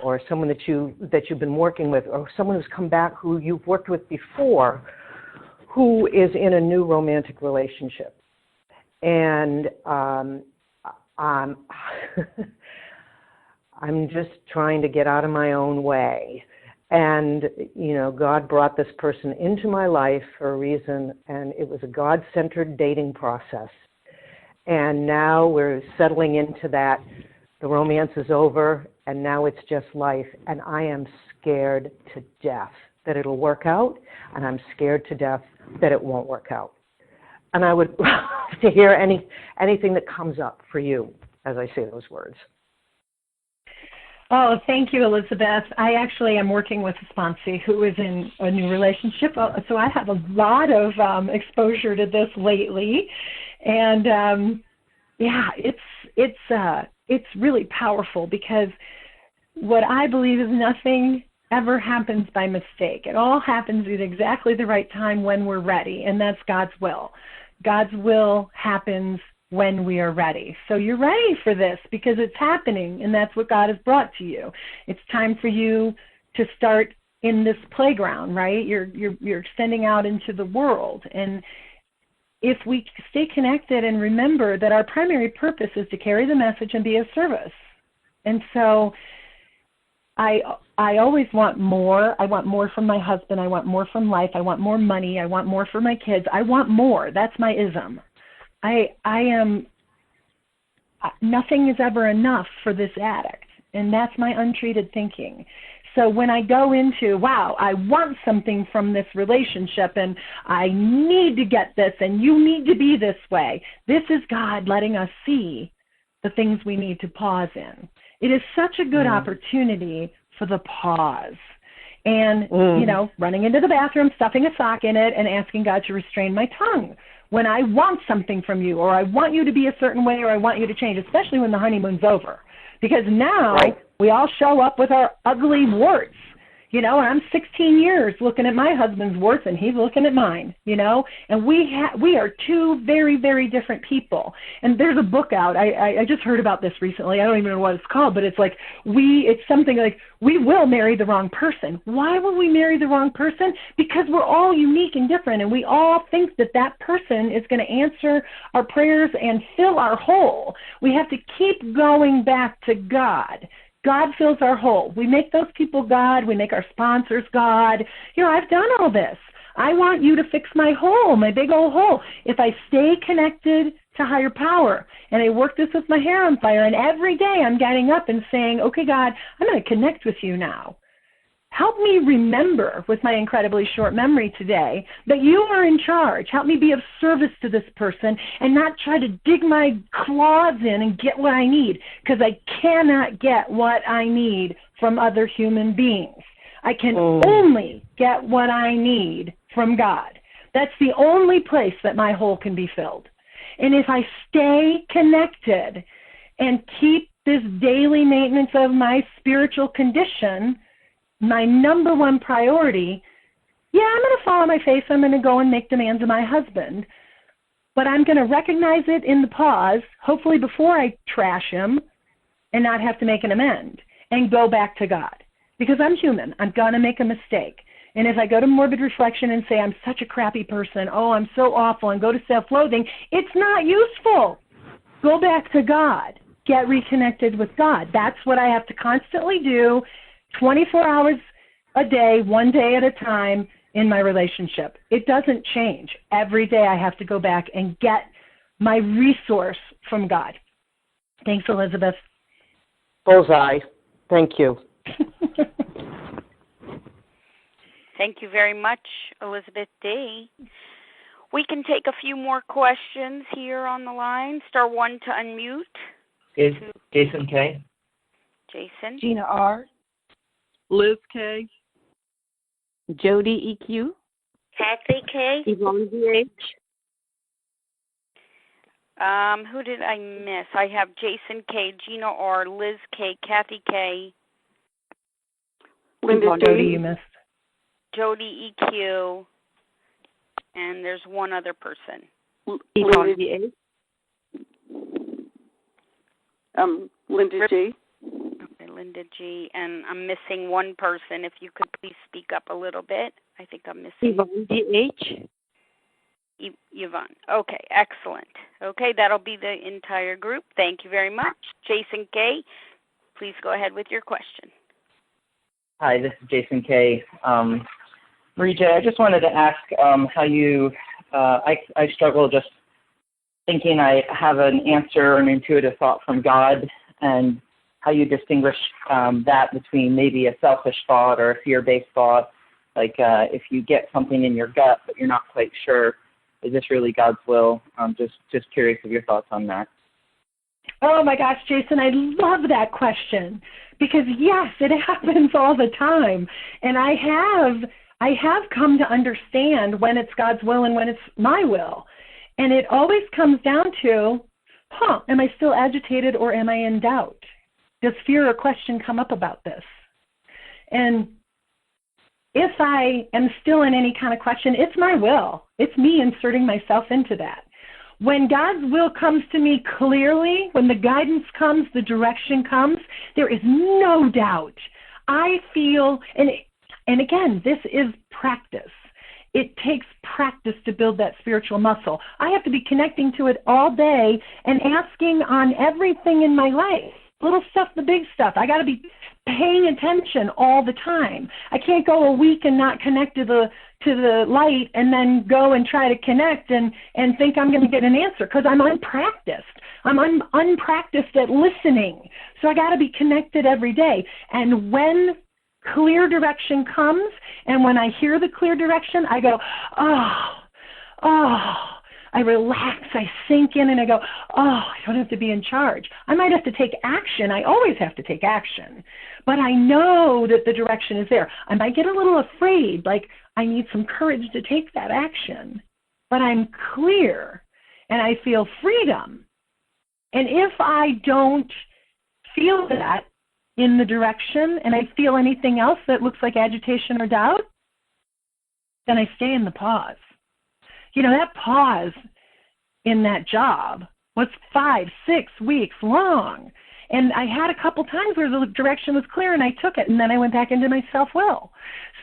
or someone that you've been working with, or someone who's come back who you've worked with before, who is in a new romantic relationship. And I'm just trying to get out of my own way. And, God brought this person into my life for a reason, and it was a God-centered dating process. And now we're settling into that. The romance is over, and now it's just life. And I am scared to death that it'll work out, and I'm scared to death that it won't work out. And I would love to hear anything that comes up for you as I say those words. Oh, thank you, Elizabeth. I actually am working with a sponsee who is in a new relationship, so I have a lot of exposure to this lately, and it's really powerful because what I believe is nothing ever happens by mistake. It all happens at exactly the right time when we're ready, and that's God's will. God's will happens when we are ready. So you're ready for this because it's happening, and that's what God has brought to you. It's time for you to start in this playground, right? You're extending out into the world. And if we stay connected and remember that our primary purpose is to carry the message and be of service. And so I always want more. I want more from my husband. I want more from life. I want more money. I want more for my kids. I want more. That's my ism. Nothing is ever enough for this addict, and that's my untreated thinking. So when I go into, wow, I want something from this relationship, and I need to get this, and you need to be this way, this is God letting us see the things we need to pause in. It is such a good opportunity for the pause. And, running into the bathroom, stuffing a sock in it, and asking God to restrain my tongue when I want something from you, or I want you to be a certain way, or I want you to change, especially when the honeymoon's over. Because now we all show up with our ugly warts, and I'm 16 years looking at my husband's warts, and he's looking at mine, and we are two very, very different people. And there's a book out. I just heard about this recently. I don't even know what it's called, but it's like it's something like, we will marry the wrong person. Why will we marry the wrong person? Because we're all unique and different, and we all think that person is going to answer our prayers and fill our hole. We have to keep going back to God. God fills our hole. We make those people God. We make our sponsors God. I've done all this. I want you to fix my hole, my big old hole. If I stay connected to higher power, and I work this with my hair on fire, and every day I'm getting up and saying, okay, God, I'm going to connect with you now. Help me remember with my incredibly short memory today that you are in charge. Help me be of service to this person and not try to dig my claws in and get what I need, because I cannot get what I need from other human beings. I can only get what I need from God. That's the only place that my hole can be filled. And if I stay connected and keep this daily maintenance of my spiritual condition my number one priority, I'm going to fall on my face. I'm going to go and make demands of my husband. But I'm going to recognize it in the pause, hopefully before I trash him, and not have to make an amend, and go back to God. Because I'm human. I'm going to make a mistake. And if I go to morbid reflection and say I'm such a crappy person, I'm so awful, and go to self-loathing, it's not useful. Go back to God. Get reconnected with God. That's what I have to constantly do, 24 hours a day, one day at a time in my relationship. It doesn't change. Every day I have to go back and get my resource from God. Thanks, Elizabeth. Bullseye. Thank you. Thank you very much, Elizabeth D. We can take a few more questions here on the line. Star 1 to unmute. Jason K. Jason. Gina R. Liz K. Jody EQ. Kathy K. Yvonne DH. Who did I miss? I have Jason K, Gina R, Liz K, Kathy K. Linda Jody, you missed. Jody EQ. And there's one other person. Yvonne DH. Linda G. Okay, Linda G. And I'm missing one person. If you could please speak up a little bit. I think I'm missing. Yvonne DH. Yvonne. Okay, excellent. Okay, that'll be the entire group. Thank you very much. Jason K., Please go ahead with your question. Hi, this is Jason K. Marie J., I just wanted to ask how you, I struggle just thinking I have an answer, an intuitive thought from God, and how you distinguish that between maybe a selfish thought or a fear-based thought. Like if you get something in your gut but you're not quite sure, is this really God's will? Just curious of your thoughts on that. Oh my gosh, Jason, I love that question because yes, it happens all the time. And I have come to understand when it's God's will and when it's my will. And it always comes down to, am I still agitated or am I in doubt? Does fear or question come up about this? And if I am still in any kind of question, it's my will. It's me inserting myself into that. When God's will comes to me clearly, when the guidance comes, the direction comes, there is no doubt. I feel, and again, this is practice. It takes practice to build that spiritual muscle. I have to be connecting to it all day and asking on everything in my life, little stuff, the big stuff. I got to be paying attention all the time. I can't go a week and not connect to the light and then go and try to connect and think I'm going to get an answer because I'm unpracticed. I'm unpracticed at listening. So I got to be connected every day. And when clear direction comes and when I hear the clear direction, I go, I relax, I sink in, and I go, I don't have to be in charge. I might have to take action. I always have to take action. But I know that the direction is there. I might get a little afraid, like I need some courage to take that action. But I'm clear, and I feel freedom. And if I don't feel that in the direction, and I feel anything else that looks like agitation or doubt, then I stay in the pause. You know, that pause in that job was 5-6 weeks long. And I had a couple times where the direction was clear and I took it, and then I went back into my self-will.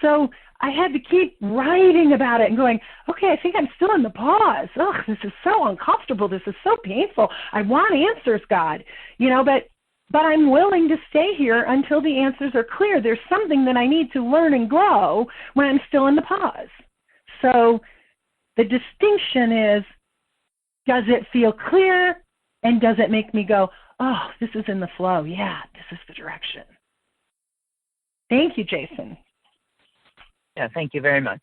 So I had to keep writing about it and going, okay, I think I'm still in the pause. Ugh, this is so uncomfortable. This is so painful. I want answers, God. You know, but I'm willing to stay here until the answers are clear. There's something that I need to learn and grow when I'm still in the pause. So the distinction is, does it feel clear, and does it make me go, this is in the flow. Yeah, this is the direction. Thank you, Jason. Yeah, thank you very much.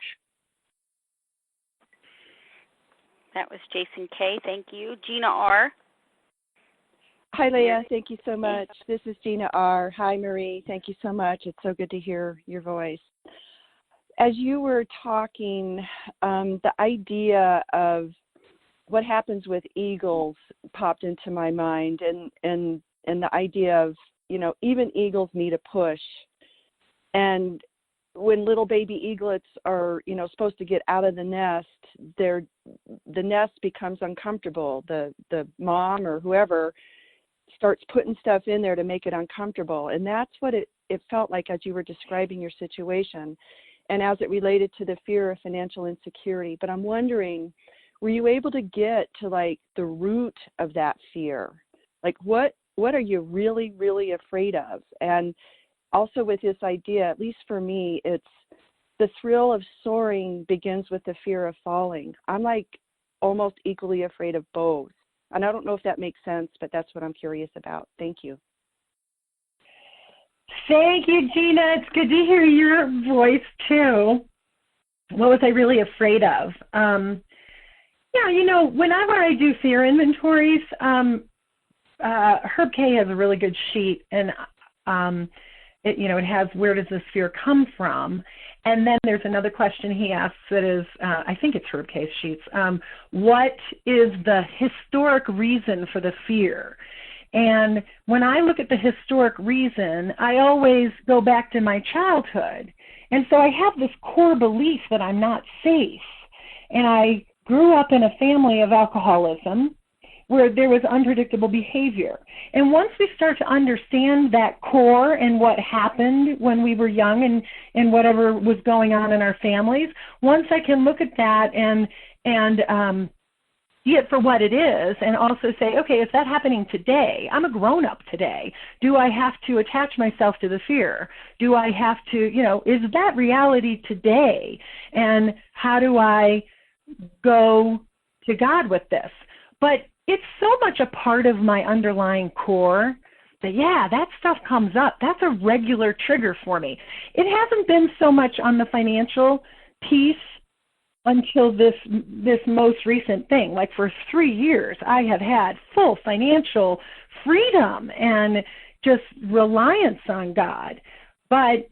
That was Jason K. Thank you. Gina R. Hi, Leah. Thank you so much. This is Gina R. Hi, Marie. Thank you so much. It's so good to hear your voice. As you were talking, the idea of what happens with eagles popped into my mind, and the idea of, you know, even eagles need a push. And when little baby eaglets are, you know, supposed to get out of the nest, the nest becomes uncomfortable. The mom or whoever starts putting stuff in there to make it uncomfortable. And that's what it felt like as you were describing your situation, and as it related to the fear of financial insecurity. But I'm wondering, were you able to get to like the root of that fear? Like what are you really, really afraid of? And also with this idea, at least for me, it's the thrill of soaring begins with the fear of falling. I'm like almost equally afraid of both. And I don't know if that makes sense, but that's what I'm curious about. Thank you. Thank you, Gina. It's good to hear your voice, too. What was I really afraid of? Yeah, you know, whenever I do fear inventories, Herb K has a really good sheet, and it has where does this fear come from? And then there's another question he asks that is, I think it's Herb K's sheets. What is the historic reason for the fear? And when I look at the historic reason, I always go back to my childhood. And so I have this core belief that I'm not safe. And I grew up in a family of alcoholism where there was unpredictable behavior. And once we start to understand that core and what happened when we were young and whatever was going on in our families, once I can look at that and see it for what it is, and also say, okay, is that happening today? I'm a grown-up today. Do I have to attach myself to the fear? Do I have to, is that reality today? And how do I go to God with this? But it's so much a part of my underlying core that, yeah, that stuff comes up. That's a regular trigger for me. It hasn't been so much on the financial piece until this most recent thing. Like for 3 years, I have had full financial freedom and just reliance on God. But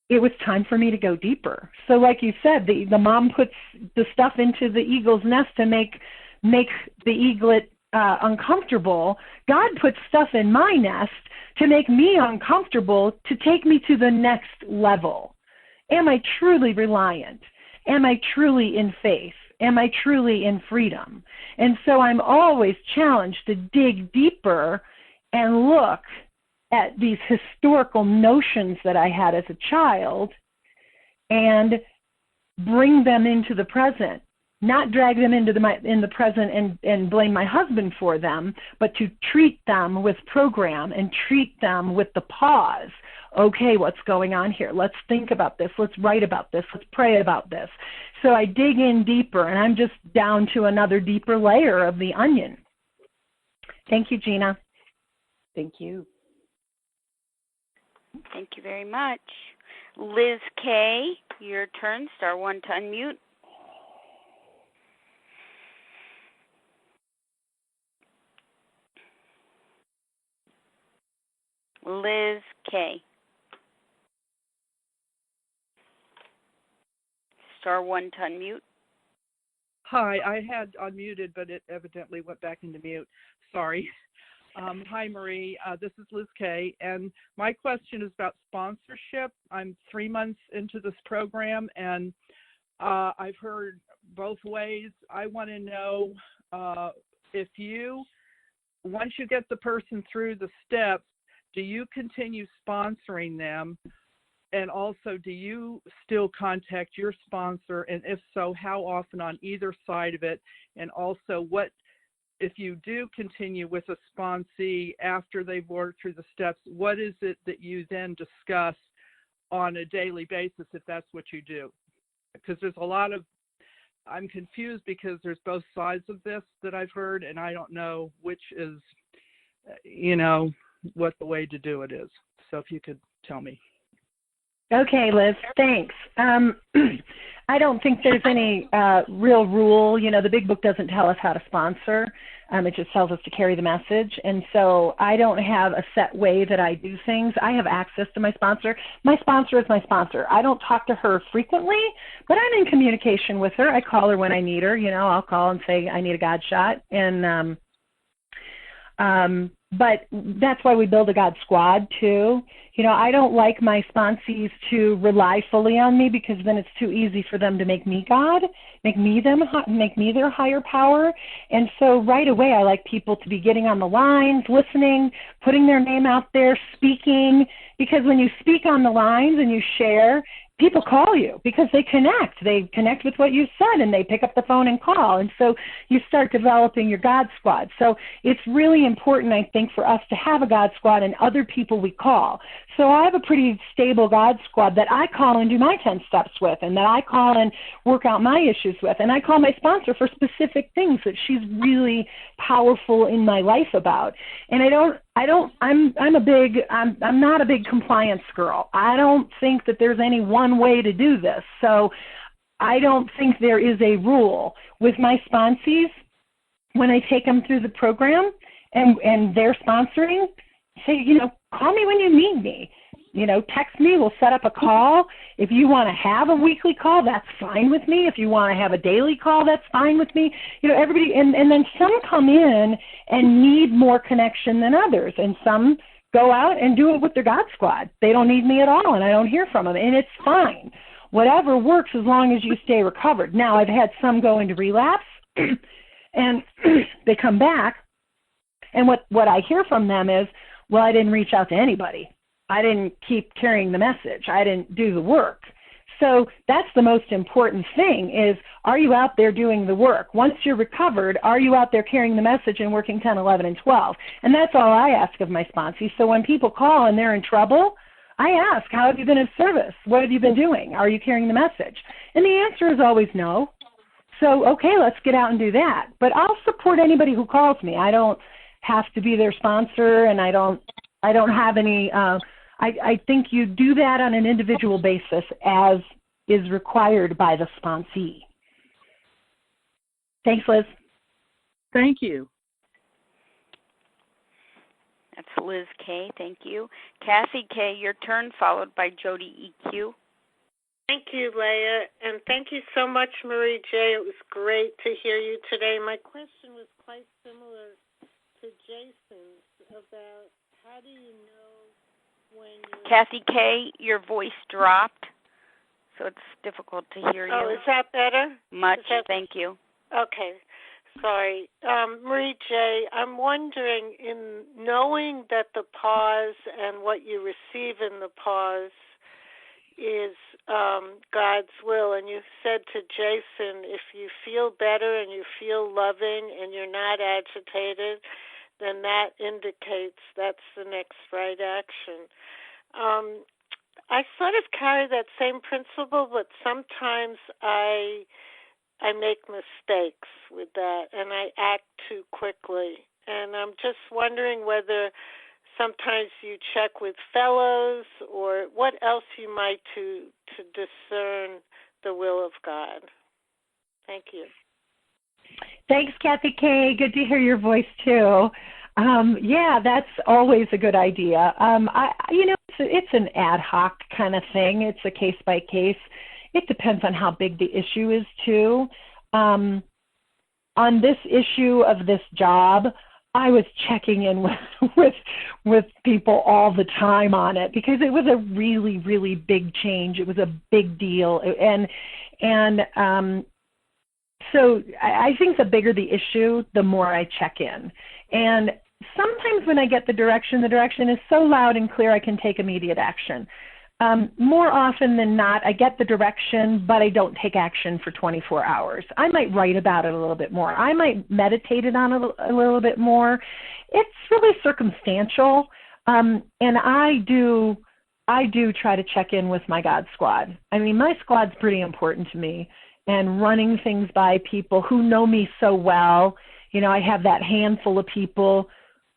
it was time for me to go deeper. So like you said, the mom puts the stuff into the eagle's nest to make the eaglet uncomfortable. God puts stuff in my nest to make me uncomfortable, to take me to the next level. Am I truly reliant? Am I truly in faith? Am I truly in freedom? And so I'm always challenged to dig deeper and look at these historical notions that I had as a child and bring them into the present. Not drag them into the present and blame my husband for them, but to treat them with program and treat them with the pause. Okay, what's going on here? Let's think about this. Let's write about this. Let's pray about this. So I dig in deeper, and I'm just down to another deeper layer of the onion. Thank you, Gina. Thank you. Thank you very much. Liz K., your turn. Star 1 to unmute. Liz K. Star 1 to unmute. Hi, I had unmuted, but it evidently went back into mute. Sorry. Hi, Marie. This is Liz K. And my question is about sponsorship. I'm 3 months into this program, and I've heard both ways. I want to know if once you get the person through the steps, do you continue sponsoring them? And also, do you still contact your sponsor? And if so, how often on either side of it? And also, what if you do continue with a sponsee after they've worked through the steps, what is it that you then discuss on a daily basis if that's what you do? Because there's a lot of, I'm confused because there's both sides of this that I've heard, and I don't know which is, what the way to do it is. So if you could tell me. Okay, Liz, thanks. I don't think there's any real rule. The big book doesn't tell us how to sponsor. It just tells us to carry the message. And so I don't have a set way that I do things. I have access to my sponsor. My sponsor is my sponsor. I don't talk to her frequently, but I'm in communication with her. I call her when I need her. I'll call and say I need a God shot. And but that's why we build a God squad too. I don't like my sponsees to rely fully on me, because then it's too easy for them to make me God, make me their higher power. And so right away, I like people to be getting on the lines, listening, putting their name out there, speaking, because when you speak on the lines and you share, people call you because they connect with what you said, and they pick up the phone and call. And so you start developing your God squad. So it's really important, I think, for us to have a God squad and other people we call. So I have a pretty stable God squad that I call and do my 10 steps with, and that I call and work out my issues with. And I call my sponsor for specific things that she's really powerful in my life about. And I'm not a big compliance girl. I don't think that there's any one way to do this. So I don't think there is a rule. With my sponsees, when I take them through the program and they're sponsoring, say, call me when you need me. Text me, we'll set up a call. If you want to have a weekly call, that's fine with me. If you want to have a daily call, that's fine with me. Everybody, and then some come in and need more connection than others, and some go out and do it with their God squad. They don't need me at all, and I don't hear from them, and it's fine. Whatever works as long as you stay recovered. Now, I've had some go into relapse, and they come back, and what I hear from them is, well, I didn't reach out to anybody. I didn't keep carrying the message. I didn't do the work. So that's the most important thing is, are you out there doing the work? Once you're recovered, are you out there carrying the message and working 10, 11, and 12? And that's all I ask of my sponsees. So when people call and they're in trouble, I ask, how have you been of service? What have you been doing? Are you carrying the message? And the answer is always no. So, okay, let's get out and do that. But I'll support anybody who calls me. I don't have to be their sponsor, and I don't have any I think you do that on an individual basis as is required by the sponsee. Thanks, Liz. Thank you. That's Liz K. Thank you. Kathy K., your turn, followed by Jody EQ. Thank you, Leah, and thank you so much, Marie J. It was great to hear you today. My question was quite similar to Jason's about how do you know when you're... Kathy K., your voice dropped, so it's difficult to hear you. Oh, is that better? Much, thank you. Okay, sorry. Marie J., I'm wondering, in knowing that the pause and what you receive in the pause is God's will, and you said to Jason, if you feel better and you feel loving and you're not agitated, then that indicates that's the next right action. I sort of carry that same principle, but sometimes I make mistakes with that, and I act too quickly. And I'm just wondering whether sometimes you check with fellows or what else you might to discern the will of God. Thank you. Thanks, Kathy K. Good to hear your voice, too. Yeah, that's always a good idea. It's an ad hoc kind of thing. It's a case by case. It depends on how big the issue is, too. On this issue of this job, I was checking in with people all the time on it because it was a really, really big change. It was a big deal. So I think the bigger the issue, the more I check in. And sometimes when I get the direction is so loud and clear I can take immediate action. More often than not, I get the direction, but I don't take action for 24 hours. I might write about it a little bit more. I might meditate on it a little bit more. It's really circumstantial, and I do try to check in with my God squad. I mean, my squad's pretty important to me, and running things by people who know me so well. You know, I have that handful of people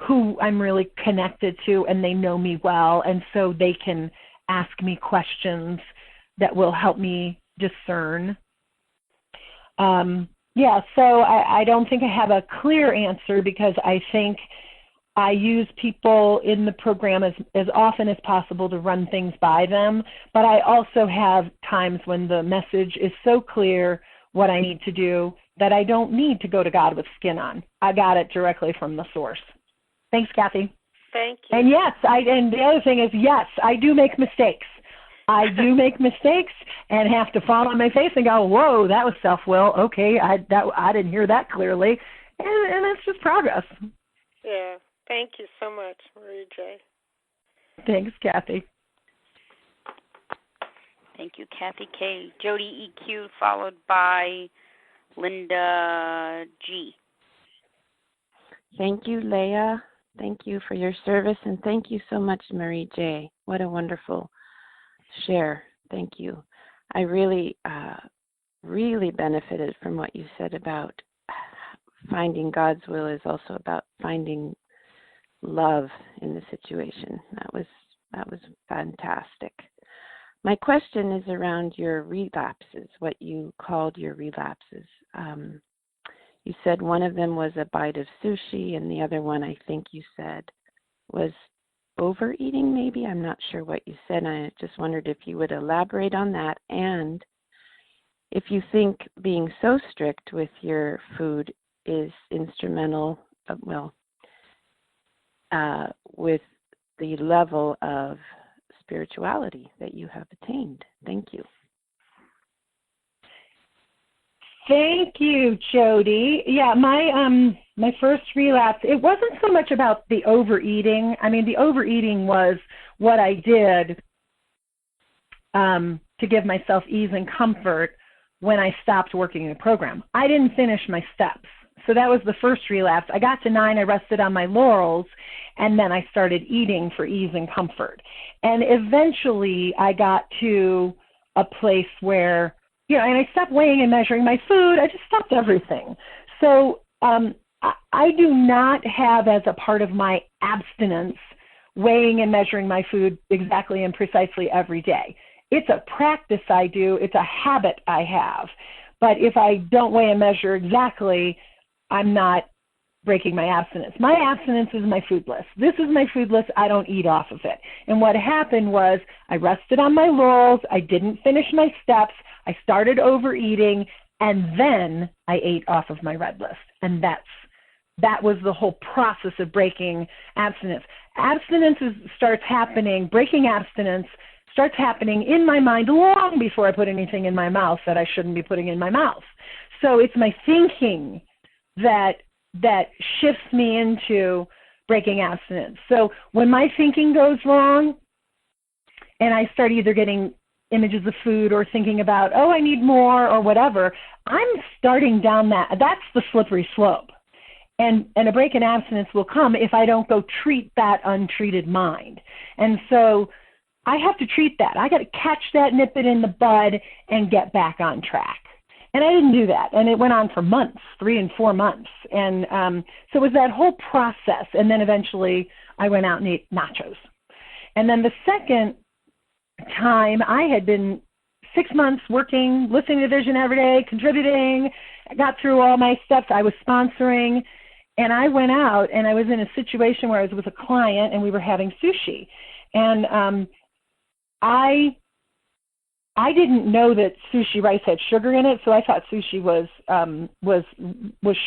who I'm really connected to, and they know me well, and so they can ask me questions that will help me discern. So I don't think I have a clear answer because I think I use people in the program as often as possible to run things by them, but I also have times when the message is so clear what I need to do that I don't need to go to God with skin on. I got it directly from the source. Thanks, Kathy. Thank you. And yes, and the other thing is, yes, I do make mistakes. I do make mistakes and have to fall on my face and go, whoa, that was self-will. Okay, I didn't hear that clearly. And it's just progress. Yeah. Thank you so much, Marie J. Thanks, Kathy. Thank you, Kathy K. Jody EQ, followed by Linda G. Thank you, Leah. Thank you for your service, and thank you so much, Marie J. What a wonderful share. Thank you. I really benefited from what you said about finding God's will is also about finding love in the situation. That was fantastic. My question is around your relapses, what you called your relapses. You said one of them was a bite of sushi, and the other one, I think you said, was overeating, maybe? I'm not sure what you said. I just wondered if you would elaborate on that, and if you think being so strict with your food is instrumental, with the level of spirituality that you have attained. Thank you. Thank you, Jody. Yeah, my first relapse, it wasn't so much about the overeating. I mean, the overeating was what I did to give myself ease and comfort when I stopped working in the program. I didn't finish my steps. So that was the first relapse. I got to 9, I rested on my laurels, and then I started eating for ease and comfort. And eventually I got to a place where, and I stopped weighing and measuring my food. I just stopped everything. So I do not have as a part of my abstinence weighing and measuring my food exactly and precisely every day. It's a practice I do. It's a habit I have. But if I don't weigh and measure exactly, I'm not breaking my abstinence. My abstinence is my food list. This is my food list. I don't eat off of it. And what happened was I rested on my laurels. I didn't finish my steps. I started overeating, and then I ate off of my red list. And that was the whole process of breaking abstinence. Breaking abstinence starts happening in my mind long before I put anything in my mouth that I shouldn't be putting in my mouth. So it's my thinking that shifts me into breaking abstinence. So when my thinking goes wrong and I start either getting images of food or thinking about, I need more or whatever, I'm starting down that's the slippery slope. And a break in abstinence will come if I don't go treat that untreated mind. And so I have to treat that. I got to catch that, nip it in the bud, and get back on track. And I didn't do that. And it went on for months, 3 and 4 months. And so it was that whole process. And then eventually I went out and ate nachos. And then the second time, I had been 6 months working, listening to Vision every day, contributing. I got through all my steps. I was sponsoring. And I went out and I was in a situation where I was with a client and we were having sushi. And I didn't know that sushi rice had sugar in it, so I thought sushi was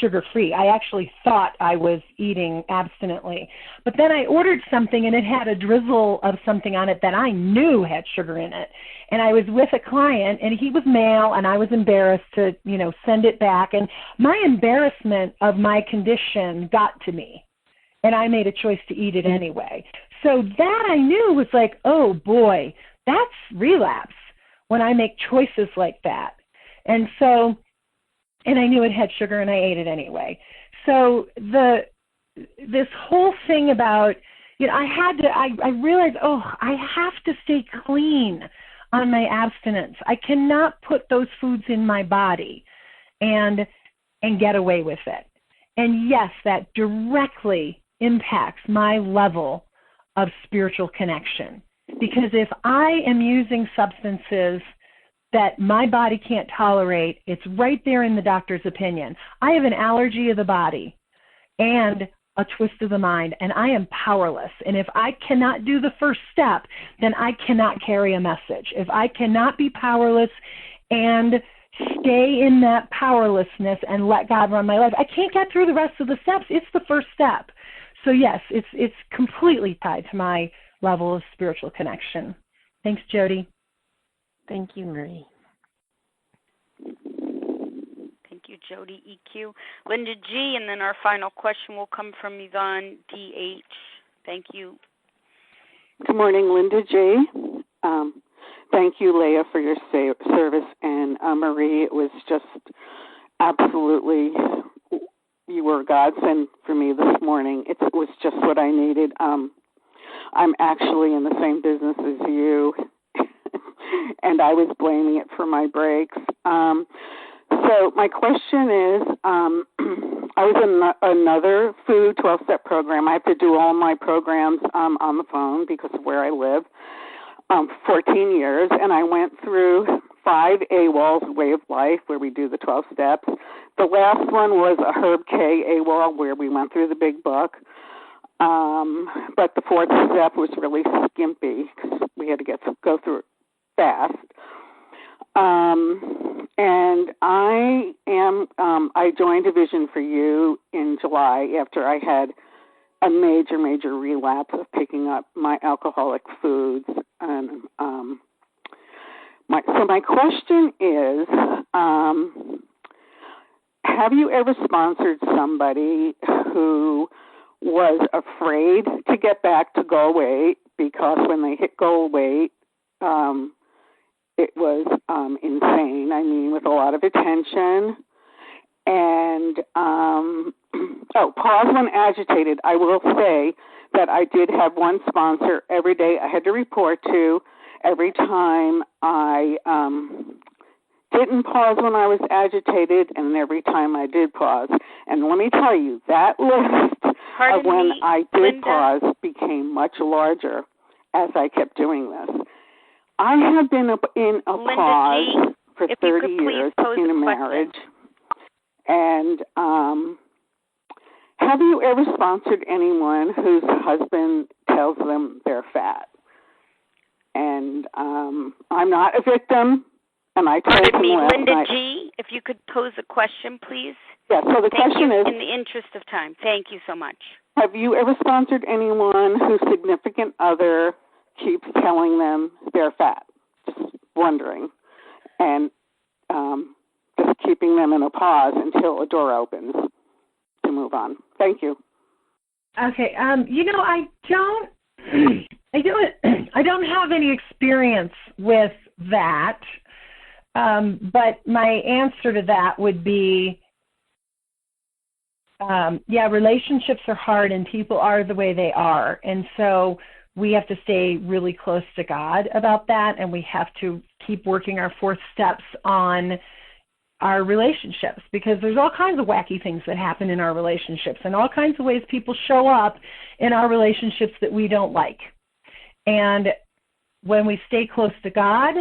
sugar-free. I actually thought I was eating abstinently. But then I ordered something, and it had a drizzle of something on it that I knew had sugar in it. And I was with a client, and he was male, and I was embarrassed to, send it back. And my embarrassment of my condition got to me, and I made a choice to eat it anyway. So that I knew was like, oh, boy, that's relapse. When I make choices like that. And I knew it had sugar and I ate it anyway. So this whole thing about, I realized, I have to stay clean on my abstinence. I cannot put those foods in my body and get away with it. And yes, that directly impacts my level of spiritual connection. Because if I am using substances that my body can't tolerate, it's right there in the doctor's opinion. I have an allergy of the body and a twist of the mind, and I am powerless. And if I cannot do the first step, then I cannot carry a message. If I cannot be powerless and stay in that powerlessness and let God run my life, I can't get through the rest of the steps. It's the first step. So yes, it's completely tied to my level of spiritual connection. Thanks, Jody. Thank you, Marie. Thank you, Jody EQ. Linda G, and then our final question will come from Yvonne DH. Thank you. Good morning, Linda J. Thank you, Leah, for your service. And Marie, it was just absolutely, you were a godsend for me this morning. It was just what I needed. I'm actually in the same business as you, and I was blaming it for my breaks. So my question is, I was in another food 12-step program. I have to do all my programs on the phone because of where I live, 14 years, and I went through 5 AWOLs, Way of Life, where we do the 12 steps. The last one was a Herb K AWOL, where we went through the big book. But the 4th step was really skimpy because we had to go through it fast. And I joined A Vision for You in July after I had a major relapse of picking up my alcoholic foods. And my question is, have you ever sponsored somebody who was afraid to get back to goal weight because when they hit goal weight, it was insane. I mean, with a lot of attention. And, pause when agitated. I will say that I did have one sponsor every day I had to report to. Every time I didn't pause when I was agitated, and every time I did pause. And let me tell you, that list of when I did Linda? pause became much larger as I kept doing this. I have been in a Linda pause G, for if you 30 could please years pose in a a question. marriage. And have you ever sponsored anyone whose husband tells them they're fat? And I'm not a victim, and I told Pardon him me, last Linda night. G, if you could pose a question, please. Yeah, so the Thank question you, is, in the interest of time. Thank you so much. have you ever sponsored anyone whose significant other keeps telling them they're fat? Just wondering. And just keeping them in a pause until a door opens to move on. Thank you. Okay. I don't have any experience with that. But my answer to that would be, relationships are hard and people are the way they are. And so we have to stay really close to God about that, and we have to keep working our 4 steps on our relationships, because there's all kinds of wacky things that happen in our relationships and all kinds of ways people show up in our relationships that we don't like. And when we stay close to God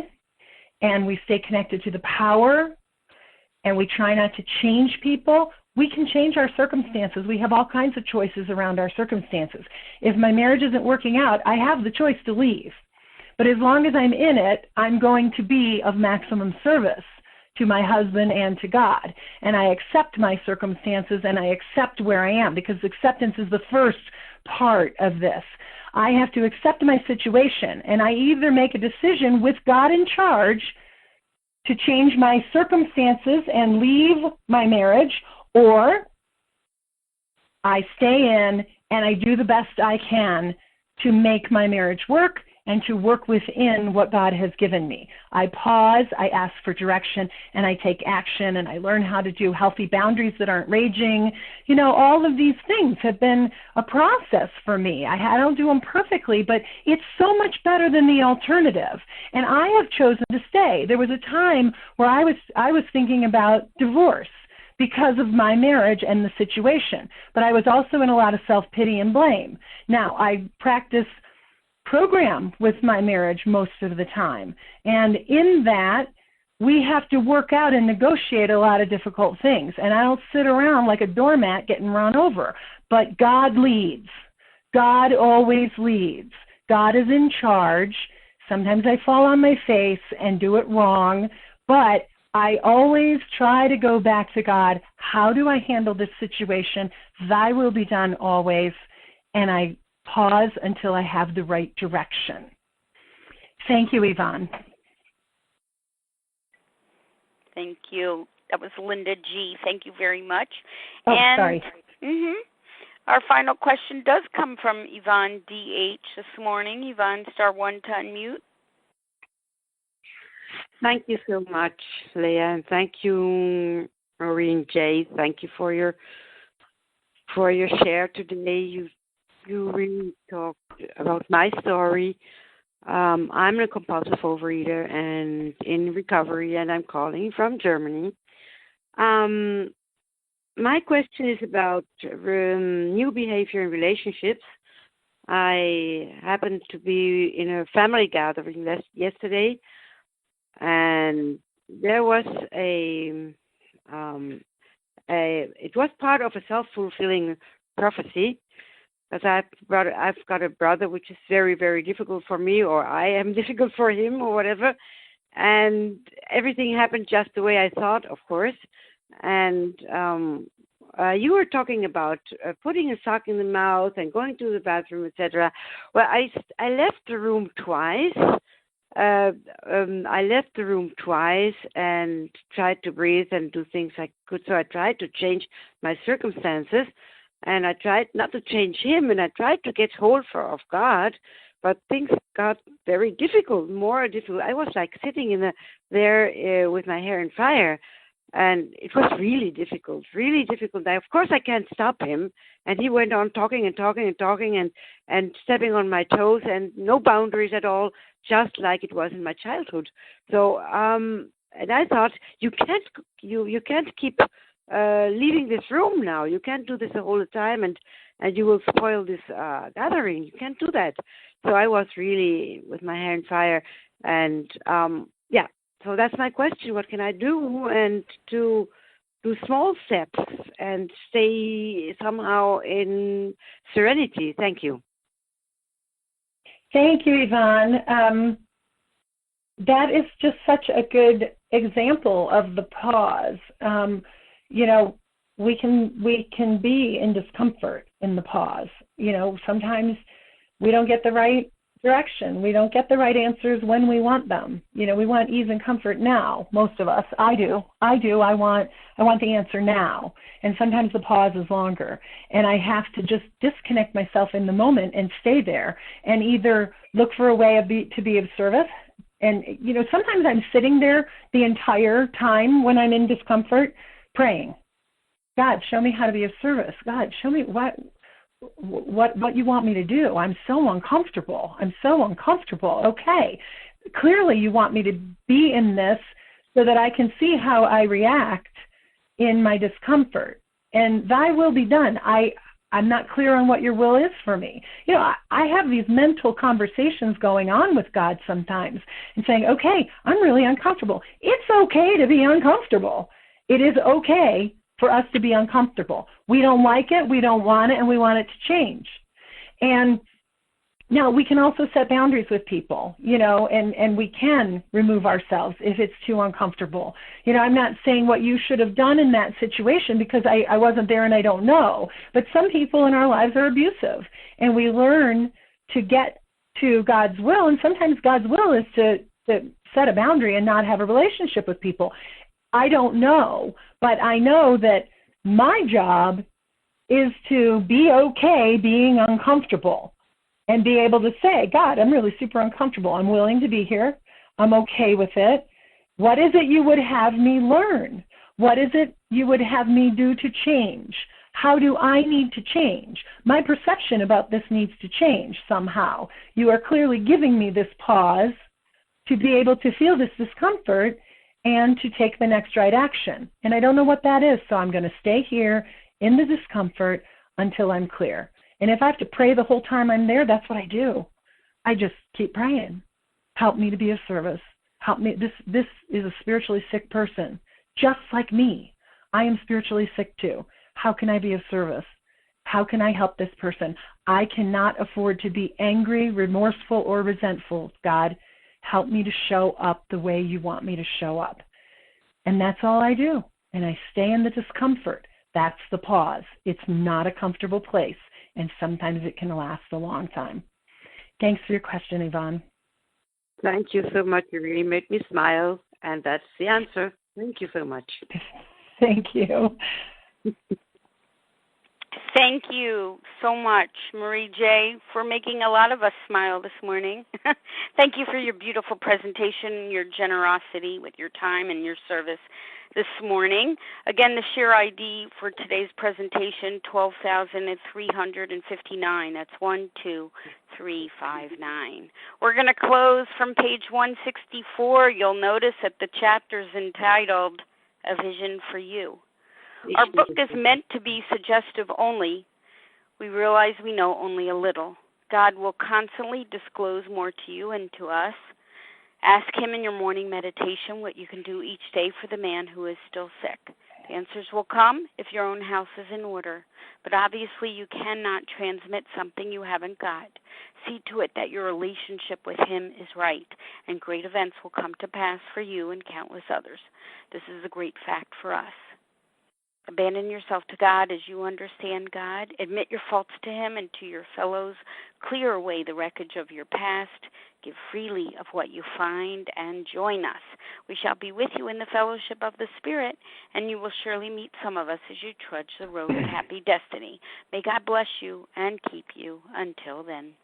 and we stay connected to the power and we try not to change people, we can change our circumstances. We have all kinds of choices around our circumstances. If my marriage isn't working out, I have the choice to leave. But as long as I'm in it, I'm going to be of maximum service to my husband and to God. And I accept my circumstances and I accept where I am, because acceptance is the first part of this. I have to accept my situation, and I either make a decision with God in charge to change my circumstances and leave my marriage, or I stay in and I do the best I can to make my marriage work and to work within what God has given me. I pause, I ask for direction, and I take action, and I learn how to do healthy boundaries that aren't raging. You know, all of these things have been a process for me. I don't do them perfectly, but it's so much better than the alternative. And I have chosen to stay. There was a time where I was thinking about divorce because of my marriage and the situation. But I was also in a lot of self-pity and blame. Now, I practice program with my marriage most of the time. And in that, we have to work out and negotiate a lot of difficult things. And I don't sit around like a doormat getting run over. But God leads. God always leads. God is in charge. Sometimes I fall on my face and do it wrong, but I always try to go back to God. How do I handle this situation? Thy will be done always. And I pause until I have the right direction. Thank you, Yvonne. Thank you. That was Linda G. Thank you very much. Oh, sorry. Our final question does come from Yvonne D.H. this morning. Yvonne, *1 to unmute. Thank you so much, Leah, and thank you, Maureen J. Thank you for your share today. You really talked about my story. I'm a compulsive overeater and in recovery, and I'm calling from Germany. My question is about new behavior in relationships. I happened to be in a family gathering yesterday, and there was it was part of a self-fulfilling prophecy. Because I've got a brother which is very, very difficult for me, or I am difficult for him, or whatever. And everything happened just the way I thought, of course. And you were talking about putting a sock in the mouth and going to the bathroom, etc. Well, I left the room twice. I left the room twice and tried to breathe and do things I could. So I tried to change my circumstances. And I tried not to change him, and I tried to get hold of God, but things got very difficult, more difficult. I was like sitting there with my hair in fire, and it was really difficult, really difficult. Of course, I can't stop him, and he went on talking and talking and talking and stepping on my toes, and no boundaries at all, just like it was in my childhood. So, and I thought, you can't keep leaving this room now. You can't do this all the time, and you will spoil this gathering. You can't do that. So I was really with my hair in fire, and yeah. So that's my question. What can I do? And to do small steps and stay somehow in serenity. Thank you. Thank you, Yvonne. That is just such a good example of the pause. You know, we can be in discomfort in the pause. You know, sometimes we don't get the right direction. We don't get the right answers when we want them. You know, we want ease and comfort now. Most of us. I do. I want the answer now. And sometimes the pause is longer. And I have to just disconnect myself in the moment and stay there and either look for a way to be of service. And, you know, sometimes I'm sitting there the entire time when I'm in discomfort praying. God, show me how to be of service. God, show me what you want me to do. I'm so uncomfortable. Okay. Clearly you want me to be in this so that I can see how I react in my discomfort. And thy will be done. I'm not clear on what your will is for me. You know, I have these mental conversations going on with God sometimes and saying, okay, I'm really uncomfortable. It's okay to be uncomfortable. It is okay for us to be uncomfortable. We don't like it, we don't want it, and we want it to change. And now we can also set boundaries with people, you know, and we can remove ourselves if it's too uncomfortable. You know, I'm not saying what you should have done in that situation because I wasn't there and I don't know. But some people in our lives are abusive, and we learn to get to God's will, and sometimes God's will is to set a boundary and not have a relationship with people. I don't know, but I know that my job is to be okay being uncomfortable and be able to say, God, I'm really super uncomfortable. I'm willing to be here. I'm okay with it. What is it you would have me learn? What is it you would have me do to change? How do I need to change? My perception about this needs to change somehow. You are clearly giving me this pause to be able to feel this discomfort and to take the next right action. And I don't know what that is, so I'm going to stay here in the discomfort until I'm clear. And if I have to pray the whole time I'm there, that's what I do. I just keep praying. Help me to be of service. Help me. This is a spiritually sick person, just like me. I am spiritually sick too. How can I be of service? How can I help this person? I cannot afford to be angry, remorseful, or resentful. God, help me to show up the way you want me to show up. And that's all I do. And I stay in the discomfort. That's the pause. It's not a comfortable place. And sometimes it can last a long time. Thanks for your question, Yvonne. Thank you so much. You really made me smile. And that's the answer. Thank you so much. Thank you. Thank you so much, Marie J., for making a lot of us smile this morning. Thank you for your beautiful presentation, your generosity with your time and your service this morning. Again, the share ID for today's presentation, 12,359. That's 12359. We're going to close from page 164. You'll notice that the chapter is entitled A Vision for You. Our book is meant to be suggestive only. We realize we know only a little. God will constantly disclose more to you and to us. Ask him in your morning meditation what you can do each day for the man who is still sick. The answers will come if your own house is in order. But obviously you cannot transmit something you haven't got. See to it that your relationship with him is right, and great events will come to pass for you and countless others. This is a great fact for us. Abandon yourself to God as you understand God. Admit your faults to him and to your fellows. Clear away the wreckage of your past. Give freely of what you find and join us. We shall be with you in the fellowship of the Spirit, and you will surely meet some of us as you trudge the road of happy destiny. May God bless you and keep you until then.